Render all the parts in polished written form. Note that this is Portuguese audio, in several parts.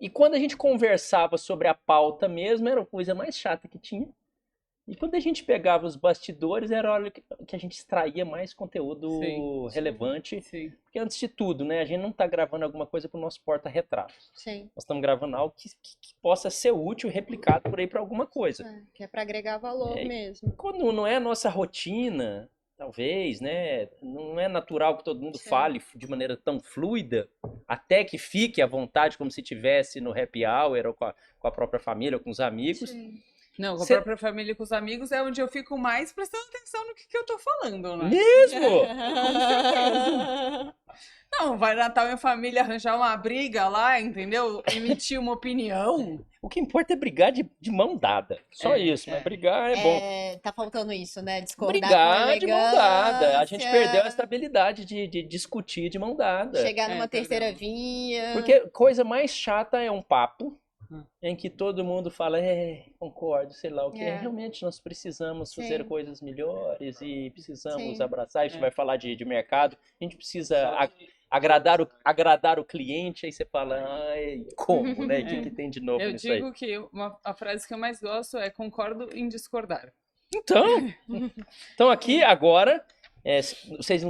E quando a gente conversava sobre a pauta mesmo, era a coisa mais chata que tinha. E quando a gente pegava os bastidores, era a hora que a gente extraía mais Sim, conteúdo relevante. sim. Porque antes de tudo, né, a gente não está gravando alguma coisa para o nosso porta-retrato. Sim. Nós estamos gravando algo que possa ser útil e replicado por aí para alguma coisa. Que é pra agregar valor mesmo. Quando não é a nossa rotina, talvez, né, não é natural que todo mundo Sim. fale de maneira tão fluida, até que fique à vontade, como se estivesse no happy hour ou com a própria família, ou com os amigos. Sim. Não, com a Cê- própria família e com os amigos é onde eu fico mais prestando atenção no que eu tô falando, né? Mesmo? Não, vai Natal em família arranjar uma briga lá, entendeu? Emitir uma opinião. O que importa é brigar de mão dada. Só isso, mas brigar é bom. Tá faltando isso, né? Discordar com Brigar de mão dada. A gente elegância, perdeu essa habilidade de discutir de mão dada. chegar numa perdeu. terceira via. Porque coisa mais chata é um papo em que todo mundo fala, concordo, sei lá o que. É. Realmente nós precisamos Sim. fazer coisas melhores e precisamos Sim. abraçar. A gente É. vai falar de mercado. A gente precisa agradar o cliente. Aí você fala, ai, como, né? O que tem de novo Eu nisso aí? digo que a frase que eu mais gosto é concordo em discordar. Então aqui agora, vocês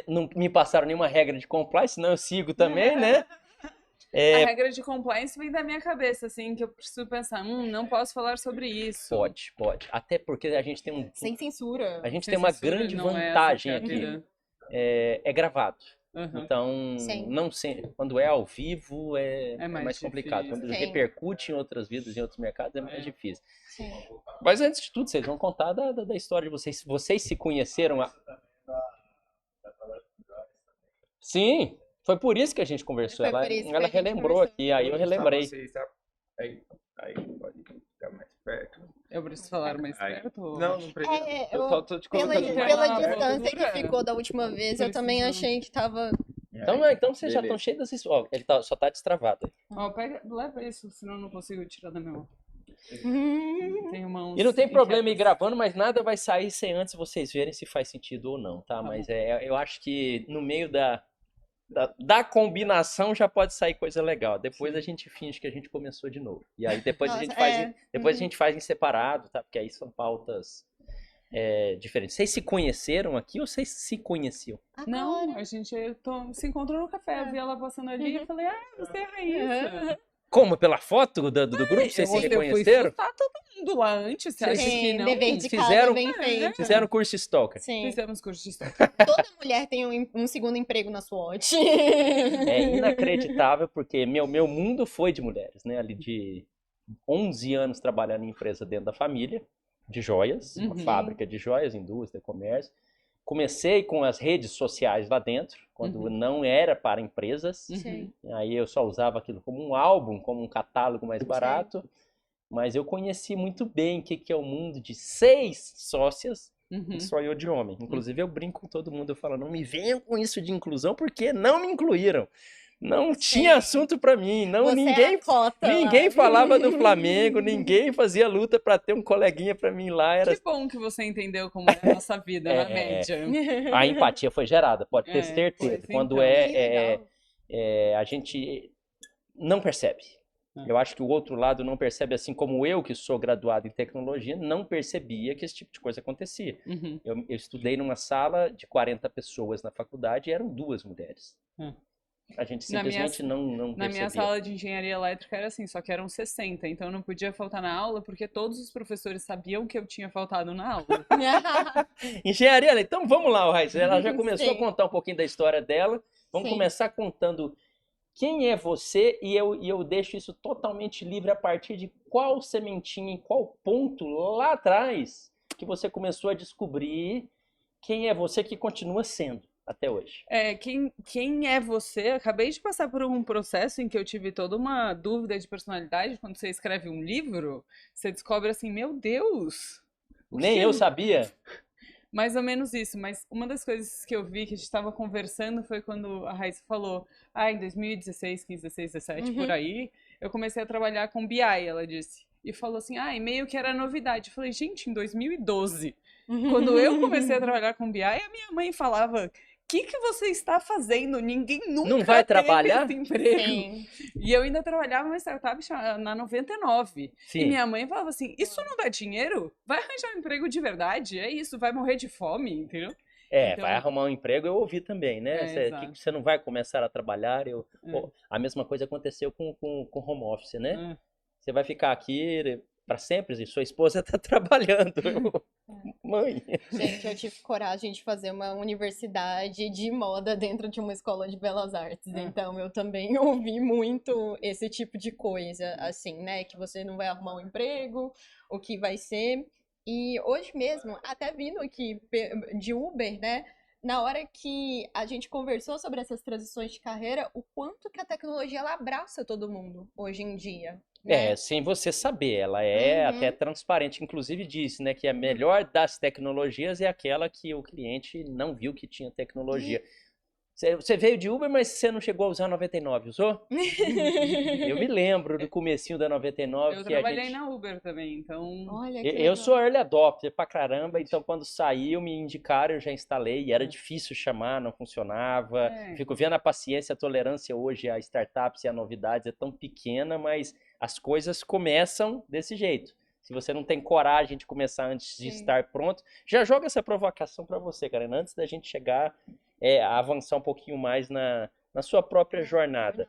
não me passaram nenhuma regra de compliance, senão eu sigo também, né? A regra de compliance vem da minha cabeça, assim, que eu preciso pensar, não posso falar sobre isso. Pode. Até porque a gente tem Sem censura. a gente Sem tem uma censura, grande não é vantagem essa que é a aqui. vida. É gravado. Uhum. Então, Sim. não sei, quando é ao vivo é É mais mais complicado. difícil. Quando Sim. repercute em outras vidas, em outros mercados, é mais difícil. Sim. Mas antes de tudo, vocês vão contar da história de vocês. Vocês se conheceram. Sim, foi por isso que a gente conversou. Foi Ela, por isso que ela a gente relembrou conversou. aqui, aí eu relembrei. Aí pode ficar mais perto. Eu preciso falar mais Aí. perto? Não precisa. É, Eu só tô te Pela, colocando mais pela uma distância postura. que ficou da última vez, eu também Precisando. achei que tava. Então vocês já estão cheios dessas. Ó, ele só tá destravado. Ó, leva isso, senão eu não consigo tirar da minha mão. Tenho mãos E não tem problema ir inquietas. gravando, mas nada vai sair sem antes vocês verem se faz sentido ou não, tá? Tá Mas bom. eu acho que no meio da combinação já pode sair coisa legal. Depois a gente finge que a gente começou de novo. E aí depois a Nossa, gente faz, é. a gente faz em separado, tá? Porque aí são pautas diferentes. Vocês se conheceram aqui ou vocês se conheciam? Não, a gente se encontrou no café, eu vi ela passando ali e falei, você é a Raíssa. Como? Pela foto do grupo? Vocês se Eu fui conheceram? fuçar todo mundo lá antes, você acha que Sim, não? dever de casa Fizeram- bem feito. Fizeram curso de Stalker. Sim. Fizemos curso de história. Toda mulher tem um segundo emprego na SWOT. É inacreditável porque meu mundo foi de mulheres, né? Ali de 11 anos trabalhando em empresa dentro da família, de joias, uma Uhum. fábrica de joias, indústria, comércio. Comecei com as redes sociais lá dentro, quando Uhum. não era para empresas. Sim. Aí eu só usava aquilo como um álbum, como um catálogo mais barato. Mas eu conheci muito bem o que é o mundo de 6 sócias, Uhum. e só eu de homem. Inclusive eu brinco com todo mundo, eu falo, não me venham com isso de inclusão, porque não me incluíram. Não tinha assunto pra mim, não, Você ninguém é a cota Ninguém lá. falava do Flamengo, ninguém fazia luta pra ter um coleguinha pra mim lá. Era... Que bom que você entendeu como é a nossa vida, na média. A empatia foi gerada, pode ter É, certeza. pois Quando então. Que legal. a gente não percebe. É. Eu acho que o outro lado não percebe, assim como eu, que sou graduado em tecnologia, não percebia que esse tipo de coisa acontecia. Uhum. Eu estudei numa sala de 40 pessoas na faculdade e eram 2 mulheres. A gente Na minha- simplesmente não Na percebia. minha sala de engenharia elétrica era assim, só que eram 60, então eu não podia faltar na aula porque todos os professores sabiam que eu tinha faltado na aula. Engenharia, então vamos lá, Raíssa. Ela já começou a Sim. contar um pouquinho da história dela. Vamos Sim. começar contando quem é você e eu deixo isso totalmente livre a partir de qual sementinha, em qual ponto lá atrás que você começou a descobrir quem é você que continua sendo até hoje. Quem é você? Acabei de passar por um processo em que eu tive toda uma dúvida de personalidade. Quando você escreve um livro, você descobre assim, meu Deus! o Nem que- eu sabia. Mais ou menos isso, mas uma das coisas que eu vi que a gente estava conversando foi quando a Raíssa falou, em 2016, 15, 16, 17, por aí, eu comecei a trabalhar com BI, ela disse. E falou assim, e meio que era novidade. Eu falei, gente, em 2012, quando eu comecei a trabalhar com BI, a minha mãe falava que você está fazendo? Ninguém nunca Não vai teve trabalhar? esse emprego. Sim. E eu ainda trabalhava numa startup na 99. E Sim. minha mãe falava assim, isso não dá dinheiro? Vai arranjar um emprego de verdade, é isso, vai morrer de fome, entendeu? Então- Vai arrumar um emprego, eu ouvi também, né? exato. Que você não vai começar a trabalhar. É. Pô, a mesma coisa aconteceu com home office, né? É. Você vai ficar aqui para sempre e sua esposa tá trabalhando. Mãe. Gente, eu tive coragem de fazer uma universidade de moda dentro de uma escola de belas artes. Então, eu também ouvi muito esse tipo de coisa, assim, né? Que você não vai arrumar um emprego, o que vai ser. E hoje mesmo, até vindo aqui de Uber, né? Na hora que a gente conversou sobre essas transições de carreira, o quanto que a tecnologia ela abraça todo mundo hoje em dia, né? Sem você saber, ela é Uhum. até transparente. Inclusive disse, né, que a melhor das tecnologias é aquela que o cliente não viu que tinha tecnologia. Você veio de Uber, mas você não chegou a usar a 99, usou? Eu me lembro do comecinho da 99 Eu que a trabalhei gente... na Uber também, então... Olha que Eu legal. sou early adopter pra caramba, então quando saiu, me indicaram, eu já instalei e era difícil chamar, não funcionava. Fico vendo a paciência, a tolerância hoje a startups e a novidades é tão pequena, mas as coisas começam desse jeito. Se você não tem coragem de começar antes de Sim. estar pronto, já joga essa provocação pra você, Karen, antes da gente chegar a avançar um pouquinho mais na sua própria jornada.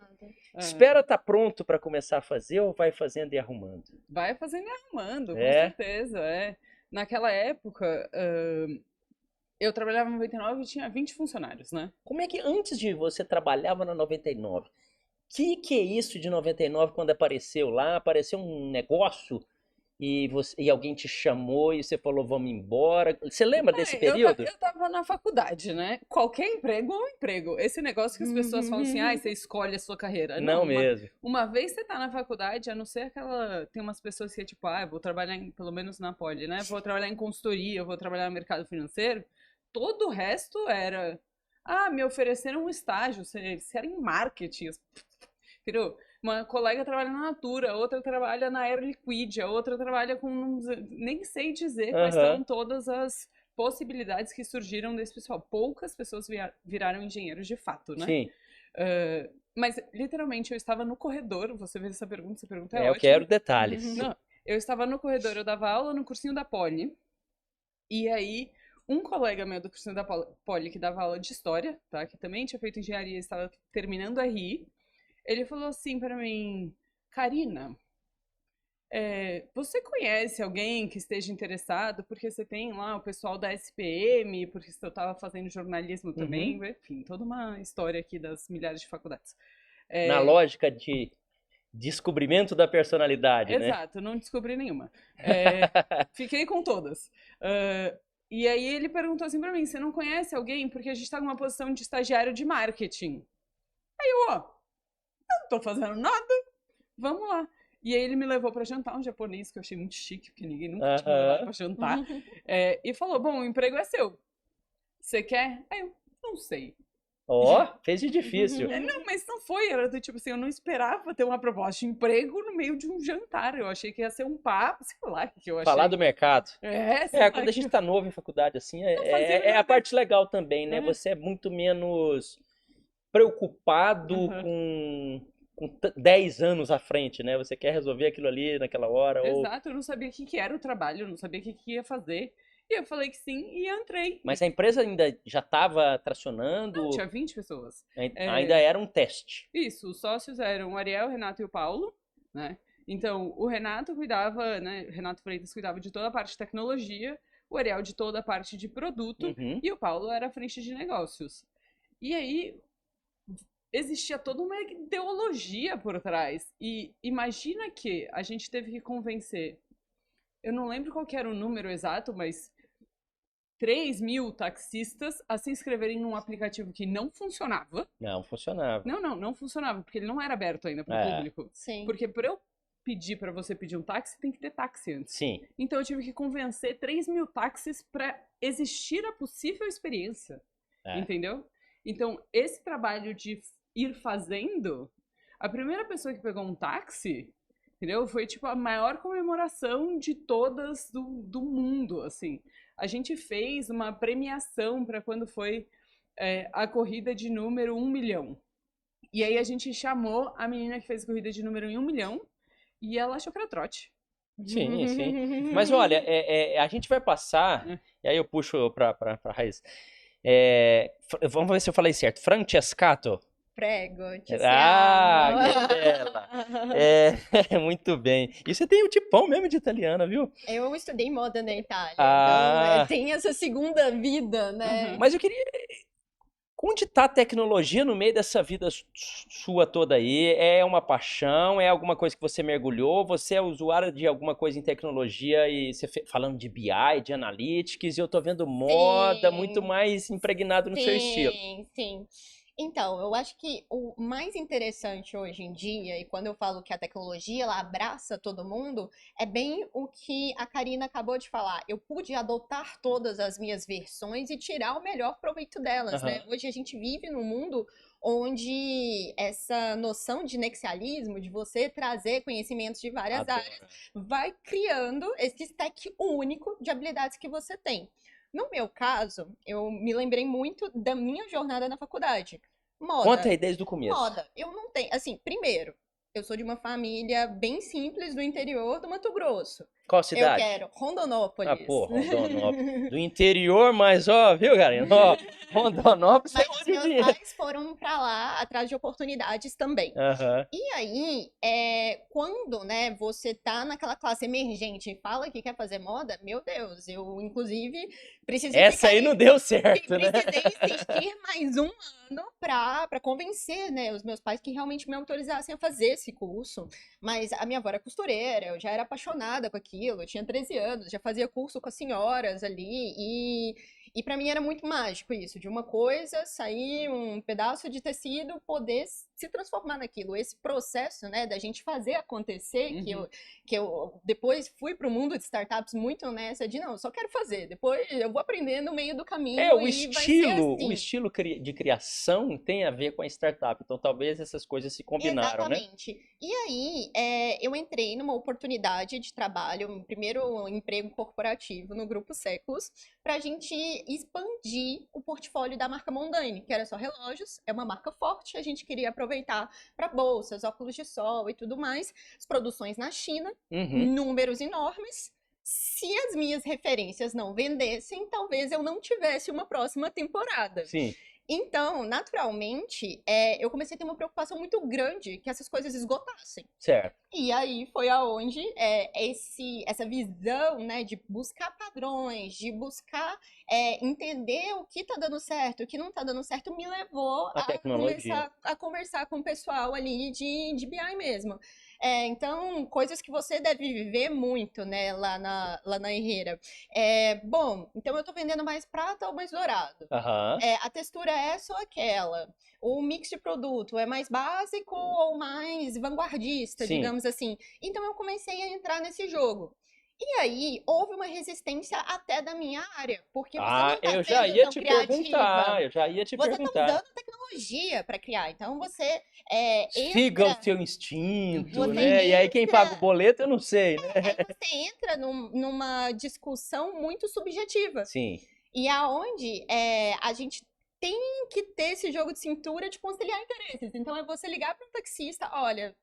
é, Espera estar pronto para começar a fazer ou vai fazendo e arrumando? vai fazendo e arrumando, com É? certeza, Naquela época, eu trabalhava em 99 e tinha 20 funcionários, né? Como é que antes de você trabalhava na 99? Que é isso de 99 quando apareceu lá? Apareceu um negócio e alguém te chamou e você falou vamos embora. Você lembra desse período? Eu tava na faculdade, né? Qualquer emprego é um emprego. Esse negócio que as pessoas falam assim, você escolhe a sua carreira. Não mesmo. Uma vez você tá na faculdade, a não ser aquela... Tem umas pessoas que é tipo, eu vou trabalhar, pelo menos na Poli, né? Vou trabalhar em consultoria, eu vou trabalhar no mercado financeiro. Todo o resto era... me ofereceram um estágio, se era em marketing. Entendeu? Uma colega trabalha na Natura, outra trabalha na Air Liquide, a outra trabalha com... Nem sei dizer quais são todas as possibilidades que surgiram desse pessoal. Poucas pessoas viraram engenheiros de fato, né? Sim. Mas, literalmente, eu estava no corredor, você fez essa pergunta é Eu ótima. quero detalhes. Não, eu estava no corredor, eu dava aula no cursinho da Poli, e aí um colega meu do cursinho da Poli, que dava aula de história, tá? Que também tinha feito engenharia e estava terminando a RI, ele falou assim pra mim, Karina, você conhece alguém que esteja interessado? Porque você tem lá o pessoal da SPM, porque eu estava fazendo jornalismo também, enfim, toda uma história aqui das milhares de faculdades. Na lógica de descobrimento da personalidade, né? Exato, não descobri nenhuma. Fiquei com todas. E aí ele perguntou assim pra mim, você não conhece alguém? Porque a gente tá numa posição de estagiário de marketing. Aí eu, eu não tô fazendo nada, vamos lá. E aí ele me levou pra jantar, um japonês que eu achei muito chique, porque ninguém nunca tinha me levado pra jantar. E falou, bom, o emprego é seu. Você quer? Aí eu, não sei. Fez de difícil. Não, mas não foi, era do tipo assim, eu não esperava ter uma proposta de emprego no meio de um jantar. Eu achei que ia ser um papo, sei lá o que eu achei. Falar do mercado. Quando a gente tá novo em faculdade, assim, é a parte legal também, né? Você é muito menos preocupado com 10 anos à frente, né? Você quer resolver aquilo ali naquela hora. Exato, eu não sabia o que era o trabalho, eu não sabia o que ia fazer. E eu falei que sim e entrei. Mas a empresa ainda já estava tracionando? Não, tinha 20 pessoas. Ainda era um teste. Isso, os sócios eram o Ariel, o Renato e o Paulo, né? Então, o Renato cuidava, né? Renato Freitas cuidava de toda a parte de tecnologia, o Ariel de toda a parte de produto e o Paulo era a frente de negócios. E aí, existia toda uma ideologia por trás. E imagina que a gente teve que convencer, eu não lembro qual que era o número exato, mas 3.000 taxistas a se inscreverem num aplicativo que não funcionava. Não funcionava. Não funcionava, porque ele não era aberto ainda para o público. Sim. Porque para eu pedir para você pedir um táxi, tem que ter táxi antes. Sim. Então eu tive que convencer 3.000 táxis para existir a possível experiência. Entendeu? Então, esse trabalho de ir fazendo, a primeira pessoa que pegou um táxi, entendeu? Foi tipo a maior comemoração de todas do mundo, assim. A gente fez uma premiação para quando foi a corrida de número 1 milhão. E aí a gente chamou a menina que fez a corrida de número em 1 milhão e ela achou que era trote. Sim, sim. Mas olha, a gente vai passar, e aí eu puxo pra Raiz. Vamos ver se eu falei certo. Francescato. Prego, te Ah, amo. que bela. Muito bem. E você tem o tipão mesmo de italiana, viu? Eu estudei moda na Itália, Ah. então tem essa segunda vida, né? Uhum. Mas eu queria. Onde tá a tecnologia no meio dessa vida sua toda aí? É uma paixão? É alguma coisa que você mergulhou? Você é usuário de alguma coisa em tecnologia e você falando de BI, de analytics, e eu tô vendo moda muito Sim. mais impregnado no seu estilo. Sim. Então, eu acho que o mais interessante hoje em dia, e quando eu falo que a tecnologia ela abraça todo mundo, é bem o que a Karina acabou de falar. Eu pude adotar todas as minhas versões e tirar o melhor proveito delas, né? Aham. Hoje a gente vive num mundo onde essa noção de nexialismo, de você trazer conhecimentos de várias áreas, Adoro. vai criando esse stack único de habilidades que você tem. No meu caso, eu me lembrei muito da minha jornada na faculdade. Conta Moda. aí desde o começo. Moda. Eu não tenho. Assim, primeiro, eu sou de uma família bem simples do interior do Mato Grosso. Qual Eu cidade? quero Rondonópolis. Ah, pô, Rondonópolis. Do interior, mas ó, viu, Karina? Ó, Rondonópolis é Mas os de meus dinheiro. pais foram pra lá atrás de oportunidades também. Aham. E aí, quando, né, você tá naquela classe emergente e fala que quer fazer moda, meu Deus, eu, inclusive, precisei Essa aí não deu certo, né? precisei insistir mais um ano pra convencer, né, os meus pais que realmente me autorizassem a fazer esse curso. Mas a minha avó era costureira, eu já era apaixonada com aquilo, eu tinha 13 anos, já fazia curso com as senhoras ali, e para mim era muito mágico isso, de uma coisa sair um pedaço de tecido, poder se transformar naquilo. Esse processo, né, da gente fazer acontecer, que eu depois fui para o mundo de startups muito nessa de não, eu só quero fazer, depois eu vou aprender no meio do caminho O e vai ser assim. estilo de criação tem a ver com a startup, então talvez essas coisas se combinaram, né? Exatamente. E aí, eu entrei numa oportunidade de trabalho, um primeiro emprego corporativo no Grupo Séculos, para a gente expandir o portfólio da marca Mondane, que era só relógios, é uma marca forte, a gente queria aproveitar para bolsas, óculos de sol e tudo mais, as produções na China, Uhum. números enormes. Se as minhas referências não vendessem, talvez eu não tivesse uma próxima temporada. Sim. Então, naturalmente, eu comecei a ter uma preocupação muito grande que essas coisas esgotassem. Certo. E aí foi aonde essa visão, né, de buscar padrões, de buscar entender o que tá dando certo, o que não tá dando certo, me levou A a tecnologia. começar a conversar com o pessoal ali de BI mesmo. Então, coisas que você deve viver muito, né, lá na Herrera. Bom, então eu tô vendendo mais prata ou mais dourado? Aham. A textura é essa ou aquela? O mix de produto é mais básico ou mais vanguardista, Sim. digamos assim? Então eu comecei a entrar nesse jogo. E aí houve uma resistência até da minha área, porque você não tá Eu já sendo ia tão te criativa. perguntar, eu já ia te Você tá perguntar. usando tecnologia para criar. Então você Siga o entra. seu instinto, Você né? E aí quem paga o entra. boleto, eu não sei, né? Aí você entra numa discussão muito subjetiva. Sim. E aonde a gente tem que ter esse jogo de cintura de conciliar interesses. Então é você ligar para um taxista, olha,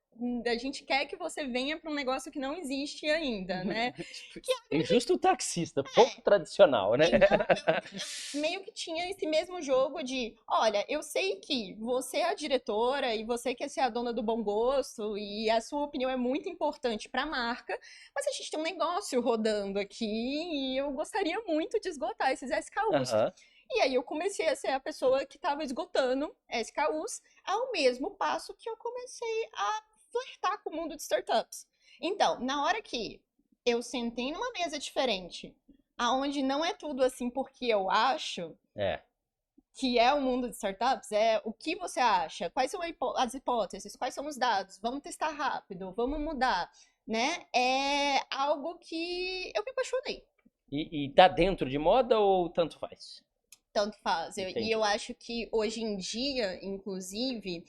a gente quer que você venha para um negócio que não existe ainda, né? Injusto taxista, pouco tradicional, né? Então eu meio que tinha esse mesmo jogo de, olha, eu sei que você é a diretora e você quer ser a dona do bom gosto e a sua opinião é muito importante para a marca, mas a gente tem um negócio rodando aqui e eu gostaria muito de esgotar esses SKUs. Aham. E aí eu comecei a ser a pessoa que estava esgotando SKUs, ao mesmo passo que eu comecei a flertar com o mundo de startups. Então, na hora que eu sentei numa mesa diferente, aonde não é tudo assim porque eu acho É. que é o mundo de startups, é o que você acha, quais são as hipóteses, quais são os dados, vamos testar rápido, vamos mudar, né? É algo que eu me apaixonei. E tá dentro de moda ou tanto faz? Tanto faz. Entendi. E eu acho que hoje em dia, inclusive,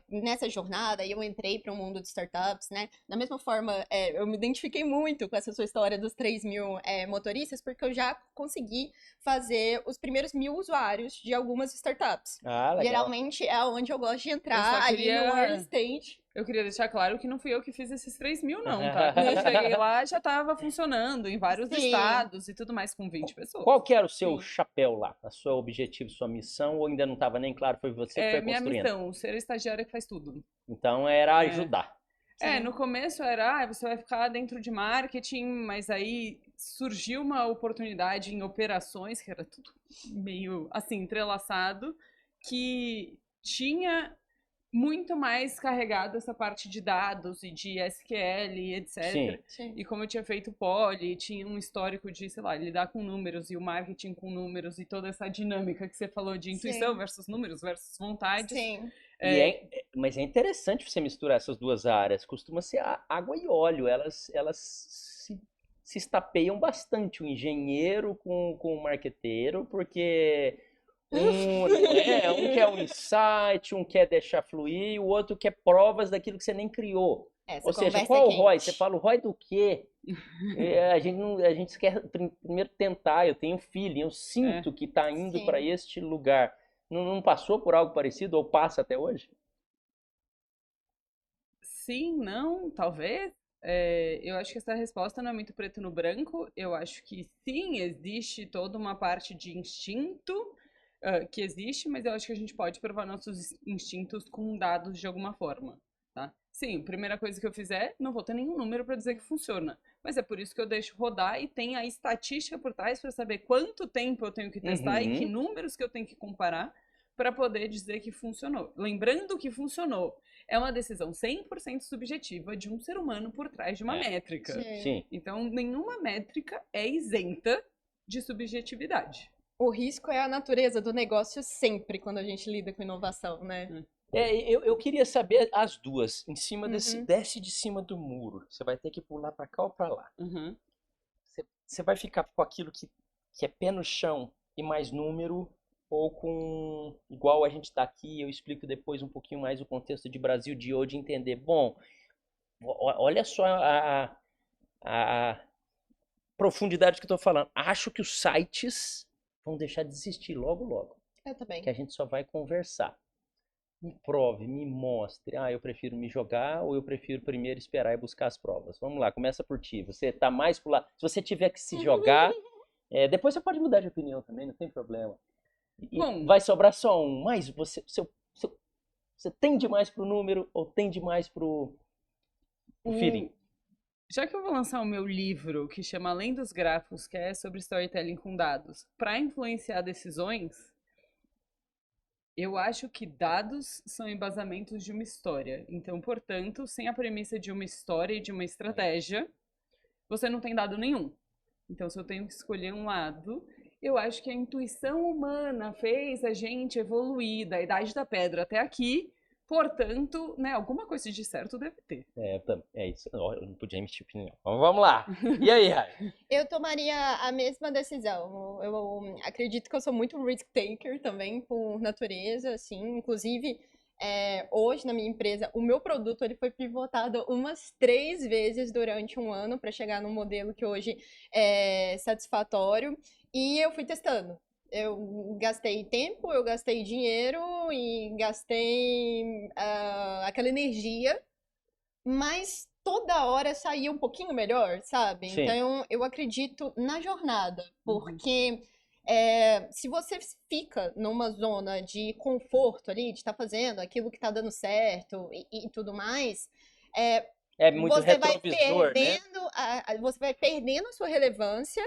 nessa jornada, eu entrei para o mundo de startups, né? Da mesma forma, eu me identifiquei muito com essa sua história dos 3.000 motoristas, porque eu já consegui fazer os primeiros 1.000 usuários de algumas startups. Ah, legal. Geralmente é onde eu gosto de entrar, só ali queria- no early stage. Eu queria deixar claro que não fui eu que fiz esses 3.000, não, tá? Quando eu cheguei lá, já tava funcionando em vários Sim. estados e tudo mais, com 20 pessoas. Qual que era o seu Sim. chapéu lá? O seu objetivo, sua missão? Ou ainda não estava nem claro? Foi você que foi Minha construindo? missão, ser a estagiária que faz tudo. Então era É. ajudar. Sim. No começo era, você vai ficar dentro de marketing, mas aí surgiu uma oportunidade em operações, que era tudo meio assim, entrelaçado, que tinha muito mais carregado essa parte de dados e de SQL e etc. Sim. Sim. E como eu tinha feito poly, tinha um histórico de, sei lá, lidar com números e o marketing com números e toda essa dinâmica que você falou de intuição Sim. versus números versus vontades. Sim. Mas é interessante você misturar essas duas áreas. Costuma ser água e óleo. Elas se estapeiam bastante. O engenheiro com o marqueteiro, porque um quer um insight, um quer deixar fluir, o outro quer provas daquilo que você nem criou. Essa Ou seja, conversa qual o é ROI? quente. Você fala o ROI do quê? A gente quer primeiro tentar. Eu tenho feeling, eu sinto que está indo Sim. para este lugar. Não passou por algo parecido ou passa até hoje? Sim, não, talvez. Eu acho que essa resposta não é muito preto no branco. Eu acho que sim, existe toda uma parte de instinto que existe, mas eu acho que a gente pode provar nossos instintos com dados de alguma forma, tá? Sim, a primeira coisa que eu fizer, não vou ter nenhum número para dizer que funciona. Mas é por isso que eu deixo rodar e tem a estatística por trás para saber quanto tempo eu tenho que testar e que números que eu tenho que comparar para poder dizer que funcionou. Lembrando que funcionou. É uma decisão 100% subjetiva de um ser humano por trás de uma métrica. Sim. Então, nenhuma métrica é isenta de subjetividade. O risco é a natureza do negócio sempre quando a gente lida com inovação, né? Eu queria saber as duas, em cima Uhum. desce de cima do muro. Você vai ter que pular para cá ou para lá. Uhum. Você vai ficar com aquilo que é pé no chão e mais número, ou com, igual a gente está aqui, eu explico depois um pouquinho mais o contexto de Brasil de hoje, entender. Bom, olha só a profundidade que eu estou falando. Acho que os sites vão deixar de existir logo, logo. Eu também. Que a gente só vai conversar. Me prove, me mostre. Eu prefiro me jogar ou eu prefiro primeiro esperar e buscar as provas? Vamos lá, começa por ti. Você tá mais pro lado. Se você tiver que se jogar, depois você pode mudar de opinião também, não tem problema. E Bom, vai sobrar só um. Mas você tende mais pro número ou tende mais pro feeling? Já que eu vou lançar o meu livro, que chama Além dos Grafos, que é sobre storytelling com dados, para influenciar decisões, eu acho que dados são embasamentos de uma história. Então, portanto, sem a premissa de uma história e de uma estratégia, você não tem dado nenhum. Então, se eu tenho que escolher um lado, eu acho que a intuição humana fez a gente evoluir da Idade da Pedra até aqui. Portanto, né, alguma coisa de certo deve ter. É isso. Eu não podia emitir opinião. Vamos lá. E aí, Rai? Eu tomaria a mesma decisão. Eu acredito que eu sou muito risk taker também, por natureza, assim. Inclusive, hoje na minha empresa, o meu produto ele foi pivotado umas 3 vezes durante um ano para chegar num modelo que hoje é satisfatório. E eu fui testando. Eu gastei tempo, eu gastei dinheiro e gastei aquela energia, mas toda hora saía um pouquinho melhor, sabe? Sim. Então eu acredito na jornada, porque se você fica numa zona de conforto ali, de estar fazendo aquilo que está dando certo e tudo mais, É muito você vai retrovisor, né? perdendo, você vai perdendo a sua relevância,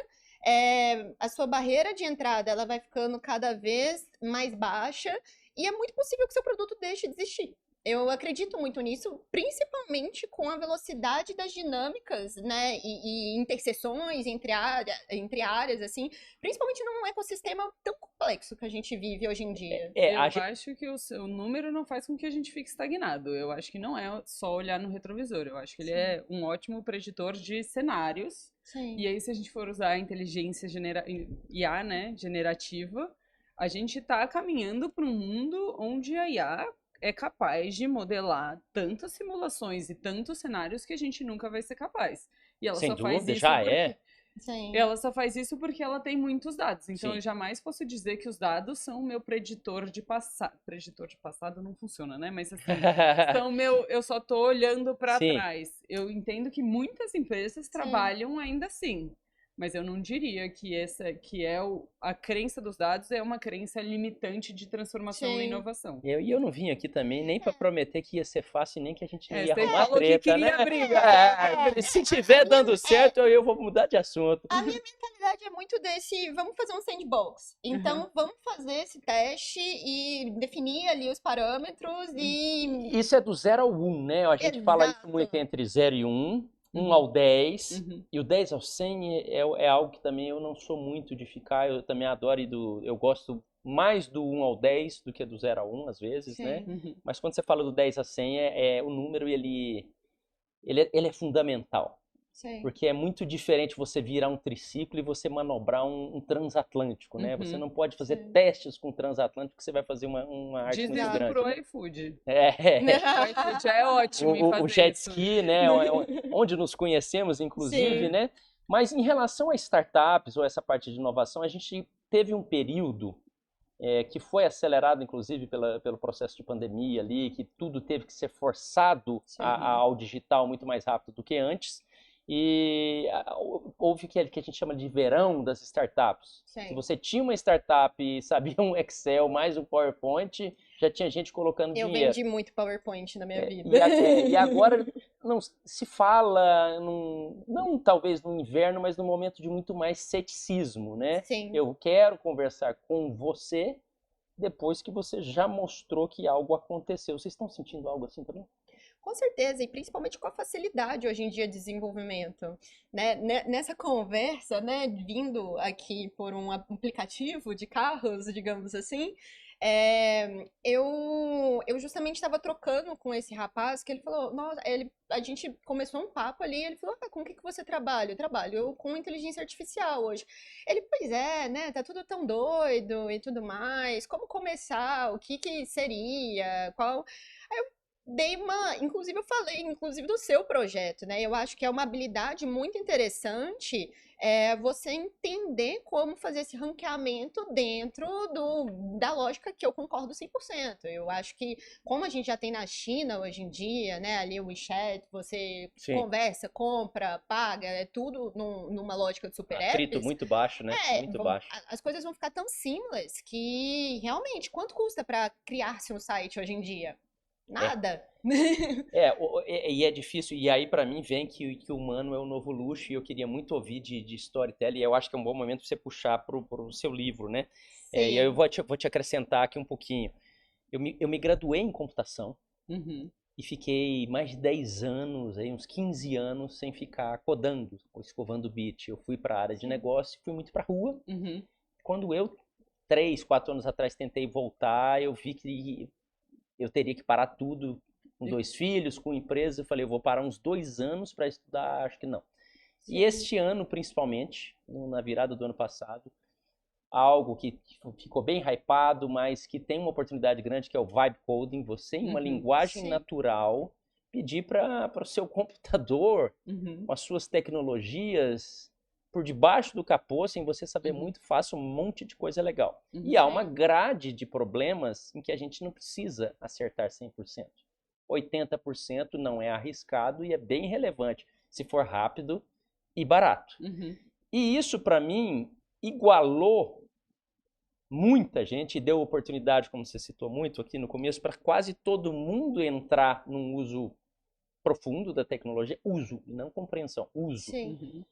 a sua barreira de entrada ela vai ficando cada vez mais baixa e é muito possível que seu produto deixe de existir. Eu acredito muito nisso, principalmente com a velocidade das dinâmicas, né, e interseções entre áreas, assim, principalmente num ecossistema tão complexo que a gente vive hoje em dia. Eu acho que o número não faz com que a gente fique estagnado. Eu acho que não é só olhar no retrovisor. Eu acho que ele é um ótimo preditor de cenários. Sim. E aí, se a gente for usar a inteligência IA, né, generativa, a gente está caminhando para um mundo onde a IA é capaz de modelar tantas simulações e tantos cenários que a gente nunca vai ser capaz. E ela Sem só faz dúvida, isso já porque... é. Sim. Ela só faz isso porque ela tem muitos dados. Então, Sim. eu jamais posso dizer que os dados são o meu preditor de passado. Preditor de passado não funciona, né? Mas assim, são meu... eu só tô olhando para Sim. trás. Eu entendo que muitas empresas trabalham ainda assim. Mas eu não diria que essa que é a crença dos dados é uma crença limitante de transformação Sim. e inovação. E eu não vim aqui também nem para prometer que ia ser fácil, nem que a gente ia Você arrumar falou que treta, queria né? briga. Se tiver dando certo, eu vou mudar de assunto. A minha mentalidade é muito desse, vamos fazer um sandbox. Então, vamos fazer esse teste e definir ali os parâmetros e... Isso é do 0 ao 1, né? A gente fala isso Exato. muito entre 0 e 1, 1 ao 10, Uhum. e o 10 ao 100 é algo que também eu não sou muito de ficar, eu também adoro eu gosto mais do 1 ao 10 do que do 0 ao 1, às vezes, né? Sim. Uhum. Mas quando você fala do 10 a 100, o número, ele é fundamental. Sim. Porque é muito diferente você virar um triciclo e você manobrar um transatlântico, né? Você não pode fazer Sim. testes com transatlântico, porque você vai fazer uma arte Diz muito isso grande. pro Né? iFood. É. O iFood é ótimo em fazer O jet isso. ski, né? Onde nos conhecemos, inclusive, Sim. né? Mas em relação a startups ou essa parte de inovação, a gente teve um período que foi acelerado, inclusive, pelo processo de pandemia ali, que tudo teve que ser forçado ao digital muito mais rápido do que antes. E houve o que a gente chama de verão das startups. Sim. Se você tinha uma startup e sabia um Excel mais um PowerPoint, já tinha gente colocando Eu dinheiro. vendi muito PowerPoint na minha vida. E agora não se fala, não talvez no inverno, mas num momento de muito mais ceticismo, né? Sim. Eu quero conversar com você depois que você já mostrou que algo aconteceu. Vocês estão sentindo algo assim também? Com certeza, e principalmente com a facilidade hoje em dia de desenvolvimento, né? Nessa conversa, né, vindo aqui por um aplicativo de carros, digamos assim, eu justamente estava trocando com esse rapaz que ele falou, nossa, a gente começou um papo ali, ele falou, com o que você trabalha? Eu trabalho com inteligência artificial hoje. Ele, pois é, né, tá tudo tão doido e tudo mais, como começar, o que seria, qual... Inclusive eu falei, inclusive do seu projeto, né? Eu acho que é uma habilidade muito interessante você entender como fazer esse ranqueamento dentro da lógica que eu concordo 100%. Eu acho que, como a gente já tem na China hoje em dia, né? Ali o WeChat, você conversa, compra, paga, é tudo numa lógica de super apps. Atrito muito baixo, né? Muito baixo. As coisas vão ficar tão seamless que, realmente, quanto custa para criar-se um site hoje em dia? Nada. E é difícil, e aí para mim vem que o humano é o novo luxo, e eu queria muito ouvir de storytelling, e eu acho que é um bom momento para você puxar pro seu livro, né? E aí eu vou te acrescentar aqui um pouquinho. Eu me graduei em computação e fiquei mais de 10 anos, aí, uns 15 anos, sem ficar codando ou escovando bit. Eu fui para a área de negócio, fui muito para rua. Quando eu, 3, 4 anos atrás, tentei voltar, eu vi que eu teria que parar tudo, com 2 filhos, com empresa. Eu falei, eu vou parar uns 2 anos para estudar, acho que não. Sim. E este ano, principalmente, na virada do ano passado, algo que ficou bem hypado, mas que tem uma oportunidade grande, que é o vibe coding. Você, em uma linguagem natural, pedir para o seu computador, com as suas tecnologias, por debaixo do capô, sem você saber muito fácil, um monte de coisa legal. E há uma grade de problemas em que a gente não precisa acertar 100%. 80% não é arriscado e é bem relevante, se for rápido e barato. E isso, para mim, igualou muita gente e deu oportunidade, como você citou muito aqui no começo, para quase todo mundo entrar num uso profundo da tecnologia. Uso, não compreensão, uso. Sim.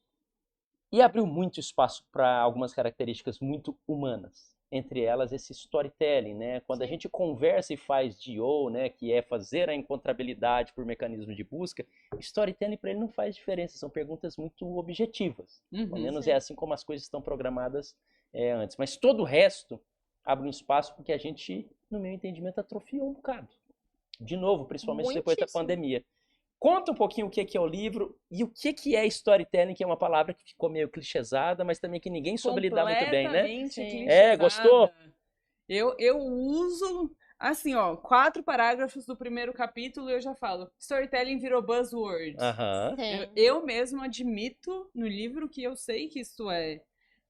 E abriu muito espaço para algumas características muito humanas. Entre elas, esse storytelling, né? Quando a gente conversa e faz DO, né? Que é fazer a encontrabilidade por mecanismo de busca, storytelling para ele não faz diferença. São perguntas muito objetivas. Pelo menos é assim como as coisas estão programadas antes. Mas todo o resto abre um espaço porque a gente, no meu entendimento, atrofiou um bocado. De novo, principalmente depois da pandemia. Conta um pouquinho o que é o livro e o que é storytelling, que é uma palavra que ficou meio clichêsada, mas também que ninguém soube lidar muito bem, né? Clichêsada. Gostou? Eu uso Assim, ó, 4 parágrafos do primeiro capítulo e eu já falo, storytelling virou buzzword. Aham. Sim. Eu mesmo admito no livro que eu sei que isso é.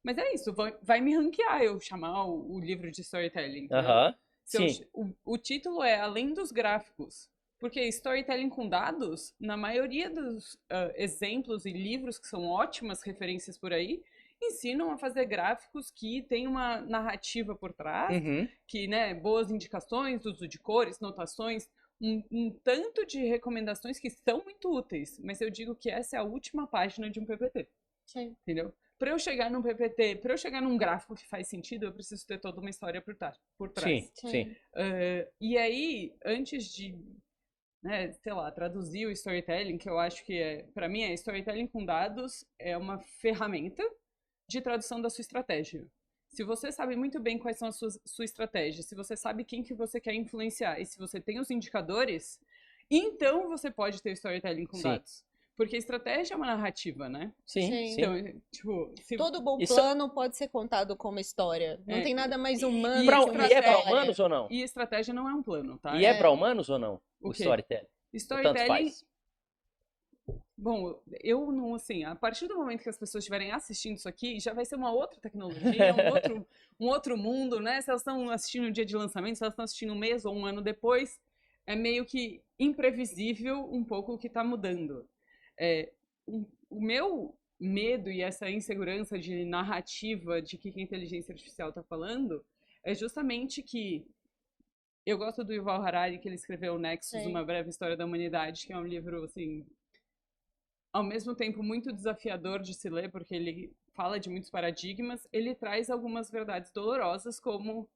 Mas é isso, vai me ranquear eu chamar o livro de storytelling. Entendeu? Aham. Se eu- Sim. o título é Além dos Gráficos. Porque storytelling com dados, na maioria dos exemplos e livros que são ótimas referências por aí, ensinam a fazer gráficos que tem uma narrativa por trás, Uhum. que, né, boas indicações, uso de cores, notações, um tanto de recomendações que são muito úteis. Mas eu digo que essa é a última página de um PPT, Sim. entendeu? Para eu chegar num PPT, para eu chegar num gráfico que faz sentido, eu preciso ter toda uma história por trás. Sim, sim. E aí, antes de, né, sei lá, traduzir o storytelling, que eu acho que para mim storytelling com dados é uma ferramenta de tradução da sua estratégia. Se você sabe muito bem quais são sua estratégia, se você sabe quem que você quer influenciar e se você tem os indicadores, então você pode ter storytelling com Sim. dados. Porque estratégia é uma narrativa, né? Sim, Sim. sim. Então, tipo, se Todo bom Isso- plano pode ser contado como história. Não É, tem nada mais e- humano e que uma E é pra história. humanos ou não? E estratégia não é um plano, tá? E é É. pra humanos ou não? O O quê? storytelling. Ou tanto Storytelling, faz. bom, eu não, assim, a partir do momento que as pessoas estiverem assistindo isso aqui, já vai ser uma outra tecnologia, um outro mundo, né? Se elas estão assistindo no dia de lançamento, se elas estão assistindo um mês ou um ano depois, é meio que imprevisível um pouco o que está mudando. O meu medo e essa insegurança de narrativa de que a inteligência artificial está falando é justamente que eu gosto do Yuval Harari, que ele escreveu Nexus, Sim. Uma Breve História da Humanidade, que é um livro, assim, ao mesmo tempo muito desafiador de se ler, porque ele fala de muitos paradigmas, ele traz algumas verdades dolorosas, como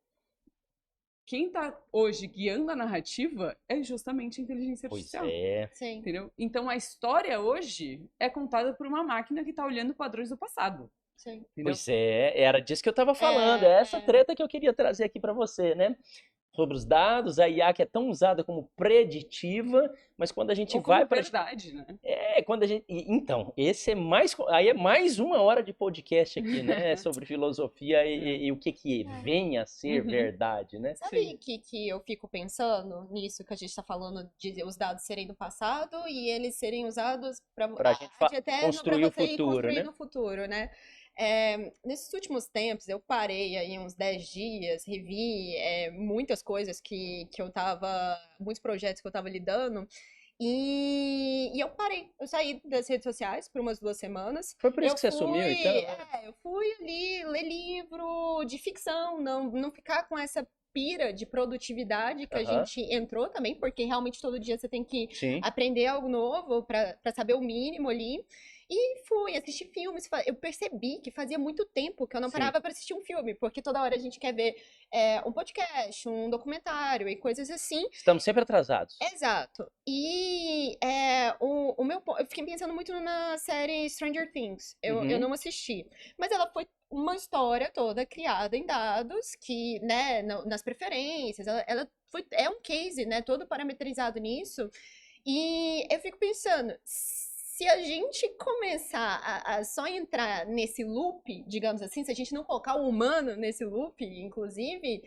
quem está hoje guiando a narrativa é justamente a inteligência Pois artificial. é. Sim. Entendeu? Então a história hoje é contada por uma máquina que está olhando padrões do passado. Sim. Entendeu? Pois é, era disso que eu tava falando. É essa treta que eu queria trazer aqui pra você, né? Sobre os dados, a IA que é tão usada como preditiva, mas quando a gente Ou como vai para verdade, né? quando a gente então, esse é mais aí é mais uma hora de podcast aqui, né, sobre filosofia e o que vem a ser Uhum. verdade, né? Sabe que eu fico pensando nisso que a gente está falando de os dados serem do passado e eles serem usados Pra gente construir o você ir futuro, construindo né? o futuro, né? Nesses últimos tempos, eu parei aí uns 10 dias, revi muitas coisas que eu tava, muitos projetos que eu tava lidando, e eu parei. Eu saí das redes sociais por umas 2 semanas. Foi por isso que você sumiu, então? Eu fui ali ler livro de ficção, não ficar com essa pira de produtividade que a Aham. gente entrou também, porque realmente todo dia você tem que Sim. aprender algo novo para saber o mínimo ali. E fui assistir filmes. Eu percebi que fazia muito tempo que eu não Sim. parava para assistir um filme, porque toda hora a gente quer ver um podcast, um documentário e coisas assim. Estamos sempre atrasados. Exato. E eu fiquei pensando muito na série Stranger Things. Eu Uhum. não assisti. Mas ela foi uma história toda criada em dados que, né, nas preferências. É um case, né, todo parametrizado nisso. E eu fico pensando, se a gente começar a só entrar nesse loop, digamos assim, se a gente não colocar o humano nesse loop, inclusive,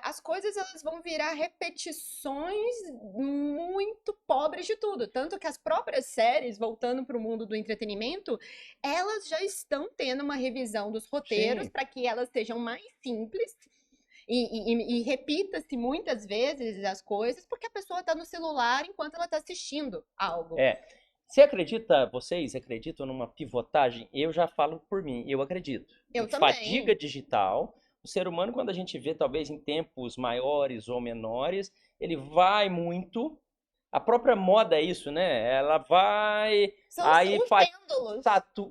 as coisas elas vão virar repetições muito pobres de tudo. Tanto que as próprias séries, voltando para o mundo do entretenimento, elas já estão tendo uma revisão dos roteiros Sim. para que elas sejam mais simples. E repita-se muitas vezes as coisas porque a pessoa está no celular enquanto ela está assistindo algo. Vocês acreditam numa pivotagem? Eu já falo por mim, eu acredito. Eu Em também. Fadiga digital, o ser humano, quando a gente vê, talvez em tempos maiores ou menores, ele vai muito. A própria moda é isso, né? Ela vai. São Aí os faz. pêndulos.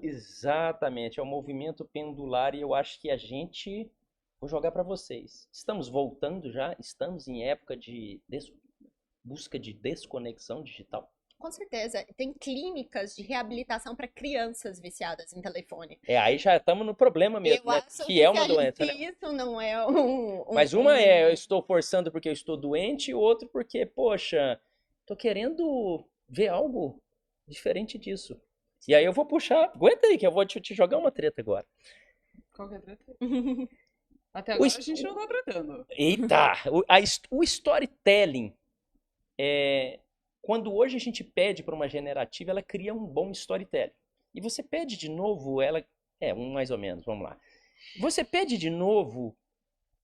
Exatamente, é um movimento pendular e eu acho que a gente. Vou jogar para vocês. Estamos voltando já? Estamos em época de busca de desconexão digital? Com certeza. Tem clínicas de reabilitação para crianças viciadas em telefone. Aí já estamos no problema mesmo, Eu né? acho Que é uma se doença, né? isso não é Mas uma é eu estou forçando porque eu estou doente, e o outro porque, poxa, tô querendo ver algo diferente disso. E aí eu vou puxar. Aguenta aí que eu vou te jogar uma treta agora. Qual que é a treta? Até O agora es- a gente não tá tratando. Eita! O storytelling, quando hoje a gente pede para uma generativa, ela cria um bom storytelling. E você pede de novo, ela... mais ou menos, vamos lá. Você pede de novo,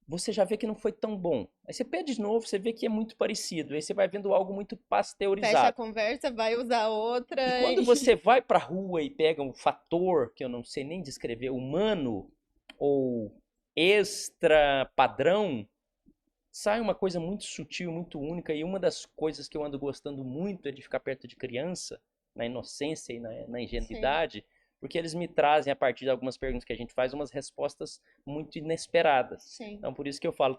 você já vê que não foi tão bom. Aí você pede de novo, você vê que é muito parecido. Aí você vai vendo algo muito Fecha a pasteurizado. conversa, vai usar outra. E quando você vai pra rua e pega um fator, que eu não sei nem descrever, humano ou extra padrão, sai uma coisa muito sutil, muito única. E uma das coisas que eu ando gostando muito é de ficar perto de criança, na inocência e na ingenuidade, porque eles me trazem, a partir de algumas perguntas que a gente faz, umas respostas muito inesperadas. Sim. Então, por isso que eu falo,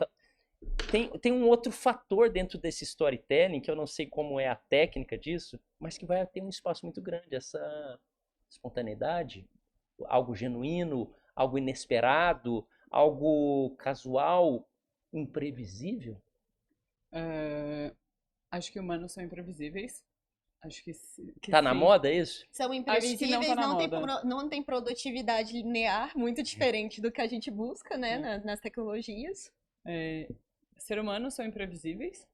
tem um outro fator dentro desse storytelling, que eu não sei como é a técnica disso, mas que vai ter um espaço muito grande, essa espontaneidade, algo genuíno, algo inesperado, algo casual, imprevisível. Acho que humanos são imprevisíveis. Acho que Tá na sim. moda isso? São Acho que imprevisíveis, não tá na não tem produtividade linear, muito diferente do que a gente busca, né, nas tecnologias. Ser humanos são imprevisíveis.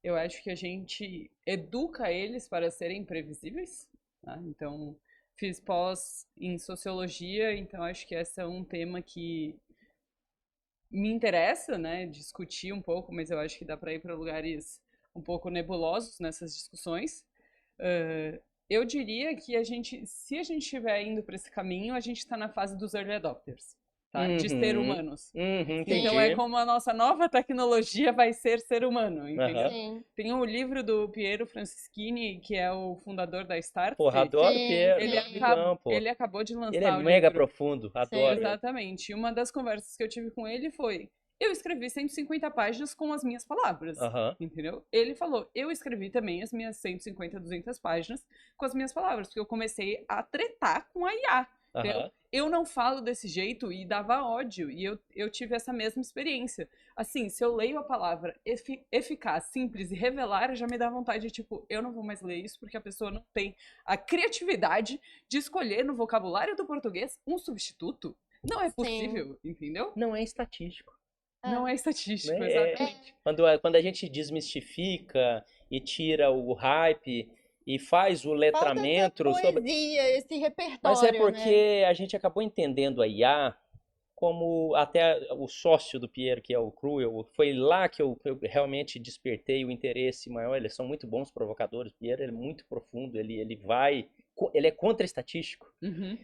Eu acho que a gente educa eles para serem previsíveis. Tá? Então, fiz pós em sociologia, então acho que esse é um tema que me interessa, né, discutir um pouco, mas eu acho que dá para ir para lugares um pouco nebulosos nessas discussões. Eu diria que se a gente estiver indo para esse caminho, a gente está na fase dos early adopters, tá? De ser humanos. Entendi. Então é como a nossa nova tecnologia vai ser humano, entendeu? Sim. Tem um livro do Piero Francischini, que é o fundador da Startse. Porra, adoro o Sim, Piero. Ele, amigão, pô. ele acabou de lançar Ele é o mega livro. profundo, adoro. ele. Exatamente. E uma das conversas que eu tive com ele foi: eu escrevi 150 páginas com as minhas palavras. Aham. Entendeu? Ele falou: eu escrevi também as minhas 150, 200 páginas com as minhas palavras, porque eu comecei a tretar com a IA. Entendeu? Aham. Eu não falo desse jeito e dava ódio, e eu tive essa mesma experiência. Assim, se eu leio a palavra eficaz, simples e revelar, já me dá vontade de, tipo, eu não vou mais ler isso porque a pessoa não tem a criatividade de escolher no vocabulário do português um substituto. Não é possível, entendeu? Não é estatístico. Não é estatístico, Né? exatamente. Quando a gente desmistifica e tira o hype e faz o letramento Falta essa sobre... poesia, esse repertório, Mas é né? porque a gente acabou entendendo a IA como até o sócio do Piero, que é o Cruel, foi lá que eu realmente despertei o interesse maior. Eles são muito bons provocadores. O Piero é muito profundo, ele é contra-estatístico. Uhum.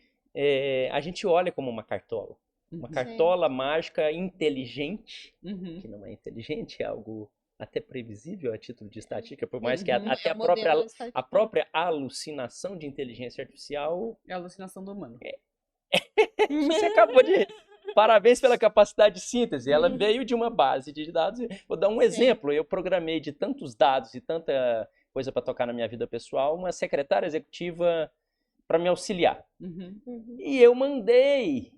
A gente olha como uma cartola. Uma cartola mágica inteligente, Uhum. que não é inteligente, é algo até previsível a título de estatística, por mais que É até o modelo estatístico. a própria alucinação de inteligência artificial, É a alucinação do humano. você acabou de... Parabéns pela capacidade de síntese, ela veio de uma base de dados. Vou dar um exemplo, eu programei de tantos dados e tanta coisa para tocar na minha vida pessoal, uma secretária executiva para me auxiliar. Uhum. E eu mandei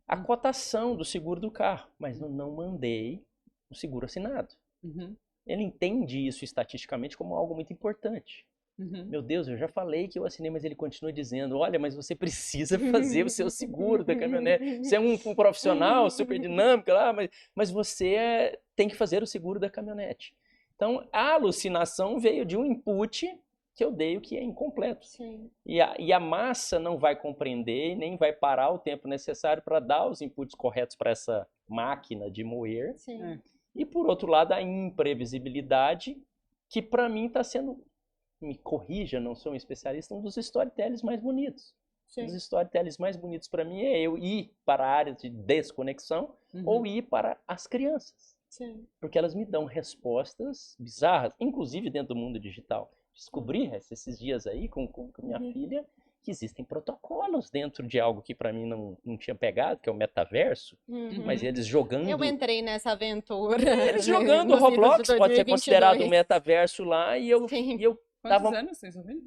a cotação do seguro do carro, mas eu não mandei o seguro assinado. Uhum. Ele entende isso estatisticamente como algo muito importante. Uhum. Meu Deus, eu já falei que eu assinei, mas ele continua dizendo: olha, mas você precisa fazer o seu seguro da caminhonete. Você é um profissional super dinâmico lá, mas você tem que fazer o seguro da caminhonete. Então, a alucinação veio de um input que eu dei, o que é incompleto. Sim. E a massa não vai compreender, nem vai parar o tempo necessário para dar os inputs corretos para essa máquina de moer. Sim. E, por outro lado, a imprevisibilidade, que para mim está sendo, me corrija, não sou um especialista, um dos storytellers mais bonitos. Sim. Um dos storytellers mais bonitos para mim é eu ir para a área de desconexão ou ir para as crianças. Sim. Porque elas me dão respostas bizarras, inclusive dentro do mundo digital. Descobri esses dias aí com minha filha que existem protocolos dentro de algo que para mim não tinha pegado, que é o metaverso, mas eles jogando... Eu entrei nessa aventura. Eles jogando nos Roblox, idos de pode ser 2022. considerado um metaverso lá, e eu Quantos anos vocês ouviram?